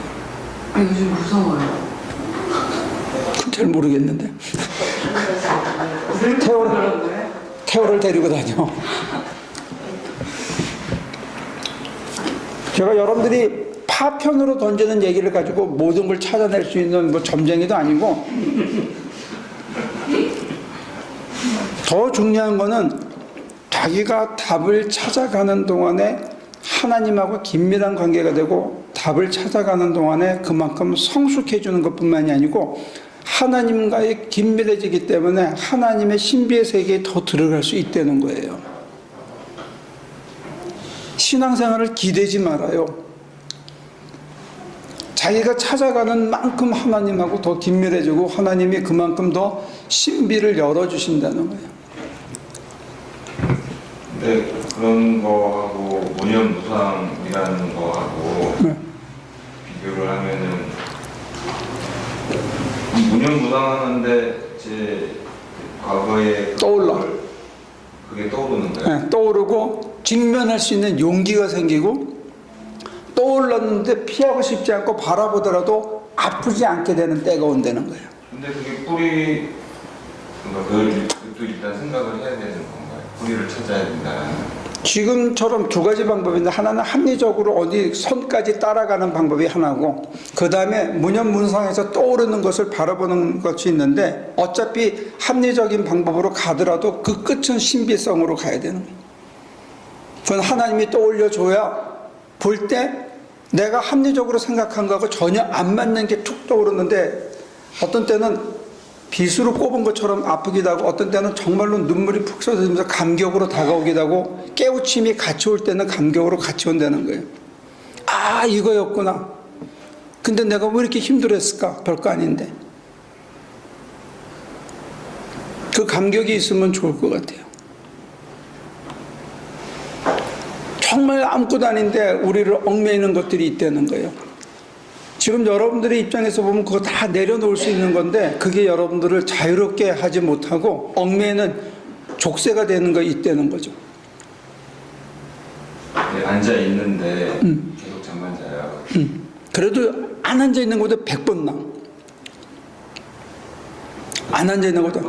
근데 요즘 무서워요. 잘 모르겠는데. 태호를 데리고 다녀. 제가 여러분들이 파편으로 던지는 얘기를 가지고 모든 걸 찾아낼 수 있는 뭐 점쟁이도 아니고 더 중요한 거는 자기가 답을 찾아가는 동안에 하나님하고 긴밀한 관계가 되고 답을 찾아가는 동안에 그만큼 성숙해지는 것뿐만이 아니고 하나님과의 긴밀해지기 때문에 하나님의 신비의 세계에 더 들어갈 수 있다는 거예요. 신앙생활을 기대지 말아요. 자기가 찾아가는 만큼 하나님하고 더 긴밀해지고 하나님이 그만큼 더 신비를 열어주신다는 거예요. 근데 그런 거하고 무념무상이라는 거하고 비교를 하면은 무념무상하는데 제 과거에 떠올라. 그게 떠오르는 거예요. 네, 떠오르고 직면할 수 있는 용기가 생기고 떠올랐는데 피하고 싶지 않고 바라보더라도 아프지 않게 되는 때가 온다는 거예요. 근데 그게 뿌리 그러니까 그것도 일단 생각을 해야 되는 건가요? 뿌리를 찾아야 된다. 지금처럼 두 가지 방법인데 하나는 합리적으로 어디 선까지 따라가는 방법이 하나고 그 다음에 무념문상에서 떠오르는 것을 바라보는 것이 있는데 어차피 합리적인 방법으로 가더라도 그 끝은 신비성으로 가야 되는 거예요. 그건 하나님이 떠올려줘야 볼 때 내가 합리적으로 생각한 거하고 전혀 안 맞는 게 툭 떠오르는데 어떤 때는 빗으로 꼽은 것처럼 아프기도 하고 어떤 때는 정말로 눈물이 푹 쏟아지면서 감격으로 다가오기도 하고 깨우침이 같이 올 때는 감격으로 같이 온다는 거예요. 아, 이거였구나. 근데 내가 왜 이렇게 힘들었을까? 별거 아닌데. 그 감격이 있으면 좋을 것 같아요. 정말 아무것도 아닌데 우리를 얽매이는 것들이 있다는 거예요. 지금 여러분들의 입장에서 보면 그거 다 내려놓을 수 있는 건데 그게 여러분들을 자유롭게 하지 못하고 얽매이는 족쇄가 되는 거 있다는 거죠. 네, 앉아 있는데 계속 잠만 자요. 그래도 안 앉아 있는 것보다 100번 나. 안 앉아 있는 것보다.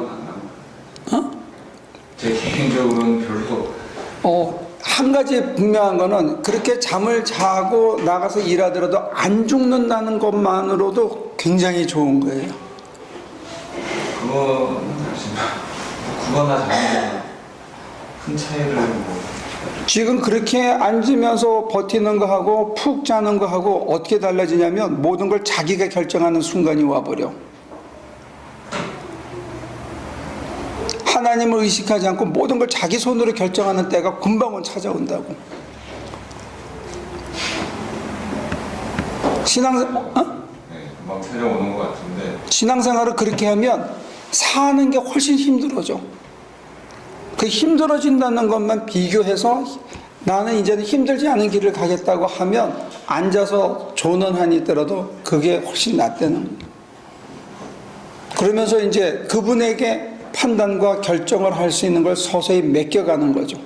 제 개인적으로는 별로. 한 가지 분명한 거는 그렇게 잠을 자고 나가서 일하더라도 안 죽는다는 것만으로도 굉장히 좋은 거예요. 그거나 자는 큰 차이를 뭐. 지금 그렇게 앉으면서 버티는 거하고 푹 자는 거하고 어떻게 달라지냐면 모든 걸 자기가 결정하는 순간이 와버려. 하나님을 의식하지 않고 모든 걸 자기 손으로 결정하는 때가 금방은 찾아온다고. 금방 찾아오는 것 같은데. 신앙생활을 그렇게 하면 사는 게 훨씬 힘들어져. 그 힘들어진다는 것만 비교해서 나는 이제는 힘들지 않은 길을 가겠다고 하면 앉아서 조는 한이 있더라도 그게 훨씬 낫다는 거예요. 그러면서 이제 그분에게 판단과 결정을 할 수 있는 걸 서서히 맡겨가는 거죠.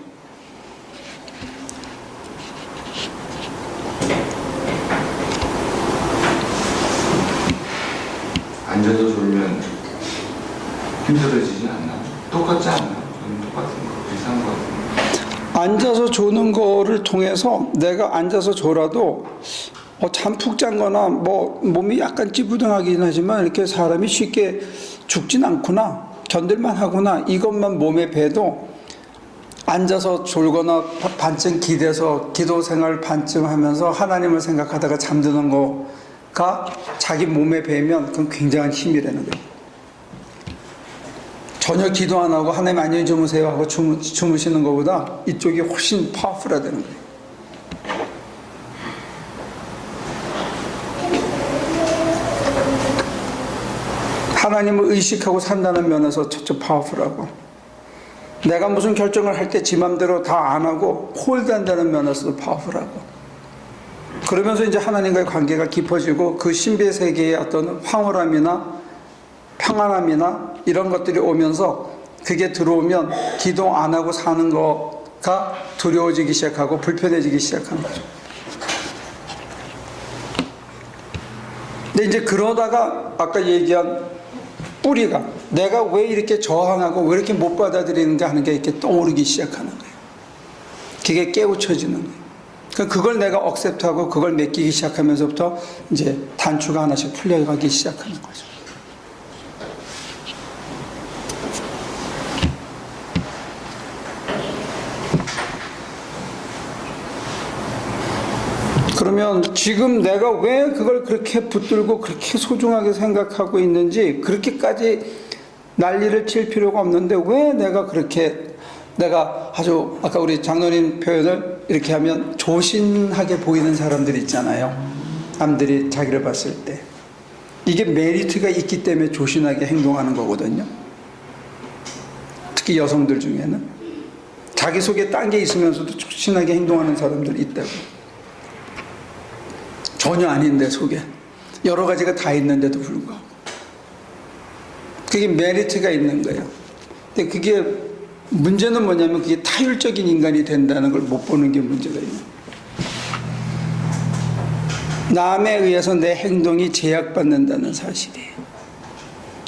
앉아서 졸면 힘들어지진 않나? 똑같지 않나? 저는 똑같은 거, 비슷한 거 같은데. 앉아서 조는 거를 통해서 내가 앉아서 졸아도 잠 푹 잔 거나 뭐 몸이 약간 찌부둥하긴 하지만 이렇게 사람이 쉽게 죽진 않구나, 견딜만 하구나, 이것만 몸에 배도 앉아서 졸거나 반쯤 기대서 기도 생활 반쯤 하면서 하나님을 생각하다가 잠드는 거가 자기 몸에 배면 그건 굉장한 힘이라는 거예요. 전혀 기도 안 하고 하나님 안녕히 주무세요 하고 주무시는 것보다 이쪽이 훨씬 파워풀하다는 거예요. 하나님을 의식하고 산다는 면에서 첫째 파워풀하고, 내가 무슨 결정을 할 때 지 맘대로 다 안 하고 홀드한다는 면에서도 파워풀하고, 그러면서 이제 하나님과의 관계가 깊어지고 그 신비의 세계의 어떤 황홀함이나 평안함이나 이런 것들이 오면서 그게 들어오면 기도 안 하고 사는 거가 두려워지기 시작하고 불편해지기 시작하는 거죠. 근데 이제 그러다가 아까 얘기한 뿌리가 내가 왜 이렇게 저항하고 왜 이렇게 못 받아들이는가 하는 게 이렇게 떠오르기 시작하는 거예요. 그게 깨우쳐지는 거예요. 그러니까 그걸 내가 억셉트하고 그걸 맡기기 시작하면서부터 이제 단추가 하나씩 풀려가기 시작하는 거죠. 그러면 지금 내가 왜 그걸 그렇게 붙들고 그렇게 소중하게 생각하고 있는지, 그렇게까지 난리를 칠 필요가 없는데 왜 내가 그렇게, 내가 아주 아까 우리 장로님 표현을 이렇게 하면 조신하게 보이는 사람들 있잖아요. 남들이 자기를 봤을 때 이게 메리트가 있기 때문에 조신하게 행동하는 거거든요. 특히 여성들 중에는 자기 속에 딴 게 있으면서도 조신하게 행동하는 사람들이 있다고. 전혀 아닌데 속에 여러 가지가 다 있는데도 불구하고 그게 메리트가 있는 거예요. 근데 그게 문제는 뭐냐면 그게 타율적인 인간이 된다는 걸 못 보는 게 문제가 있는 거예요. 남에 의해서 내 행동이 제약받는다는 사실이에요.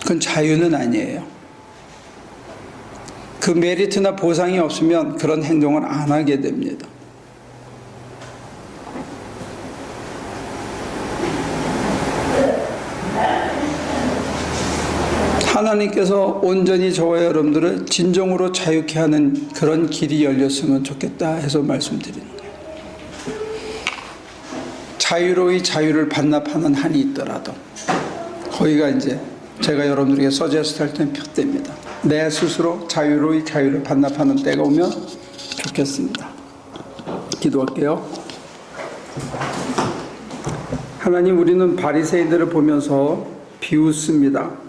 그건 자유는 아니에요. 그 메리트나 보상이 없으면 그런 행동을 안 하게 됩니다. 하나님께서 온전히 저와 여러분들을 진정으로 자유케 하는 그런 길이 열렸으면 좋겠다 해서 말씀드리는 거예요. 자유로이 자유를 반납하는 한이 있더라도 거기가 이제 제가 여러분들에게 서제스트할 때는 표대입니다. 내 스스로 자유로이 자유를 반납하는 때가 오면 좋겠습니다. 기도할게요. 하나님, 우리는 바리새인들을 보면서 비웃습니다.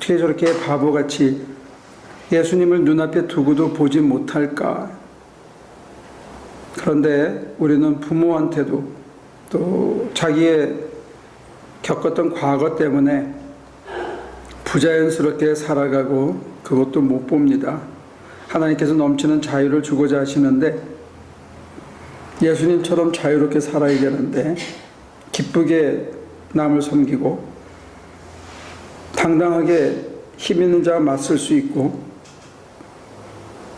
어떻게 저렇게 바보같이 예수님을 눈앞에 두고도 보지 못할까? 그런데 우리는 부모한테도 또 자기의 겪었던 과거 때문에 부자연스럽게 살아가고 그것도 못 봅니다. 하나님께서 넘치는 자유를 주고자 하시는데 예수님처럼 자유롭게 살아야 되는데 기쁘게 남을 섬기고 당당하게 힘 있는 자와 맞설 수 있고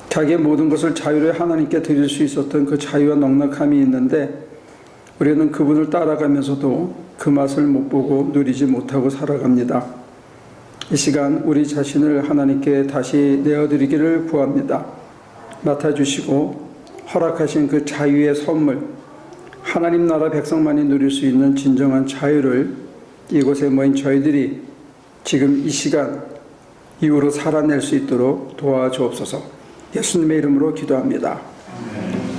자기의 모든 것을 자유로이 하나님께 드릴 수 있었던 그 자유와 넉넉함이 있는데 우리는 그분을 따라가면서도 그 맛을 못 보고 누리지 못하고 살아갑니다. 이 시간 우리 자신을 하나님께 다시 내어드리기를 구합니다. 맡아주시고 허락하신 그 자유의 선물, 하나님 나라 백성만이 누릴 수 있는 진정한 자유를 이곳에 모인 저희들이 지금 이 시간 이후로 살아낼 수 있도록 도와주옵소서. 예수님의 이름으로 기도합니다.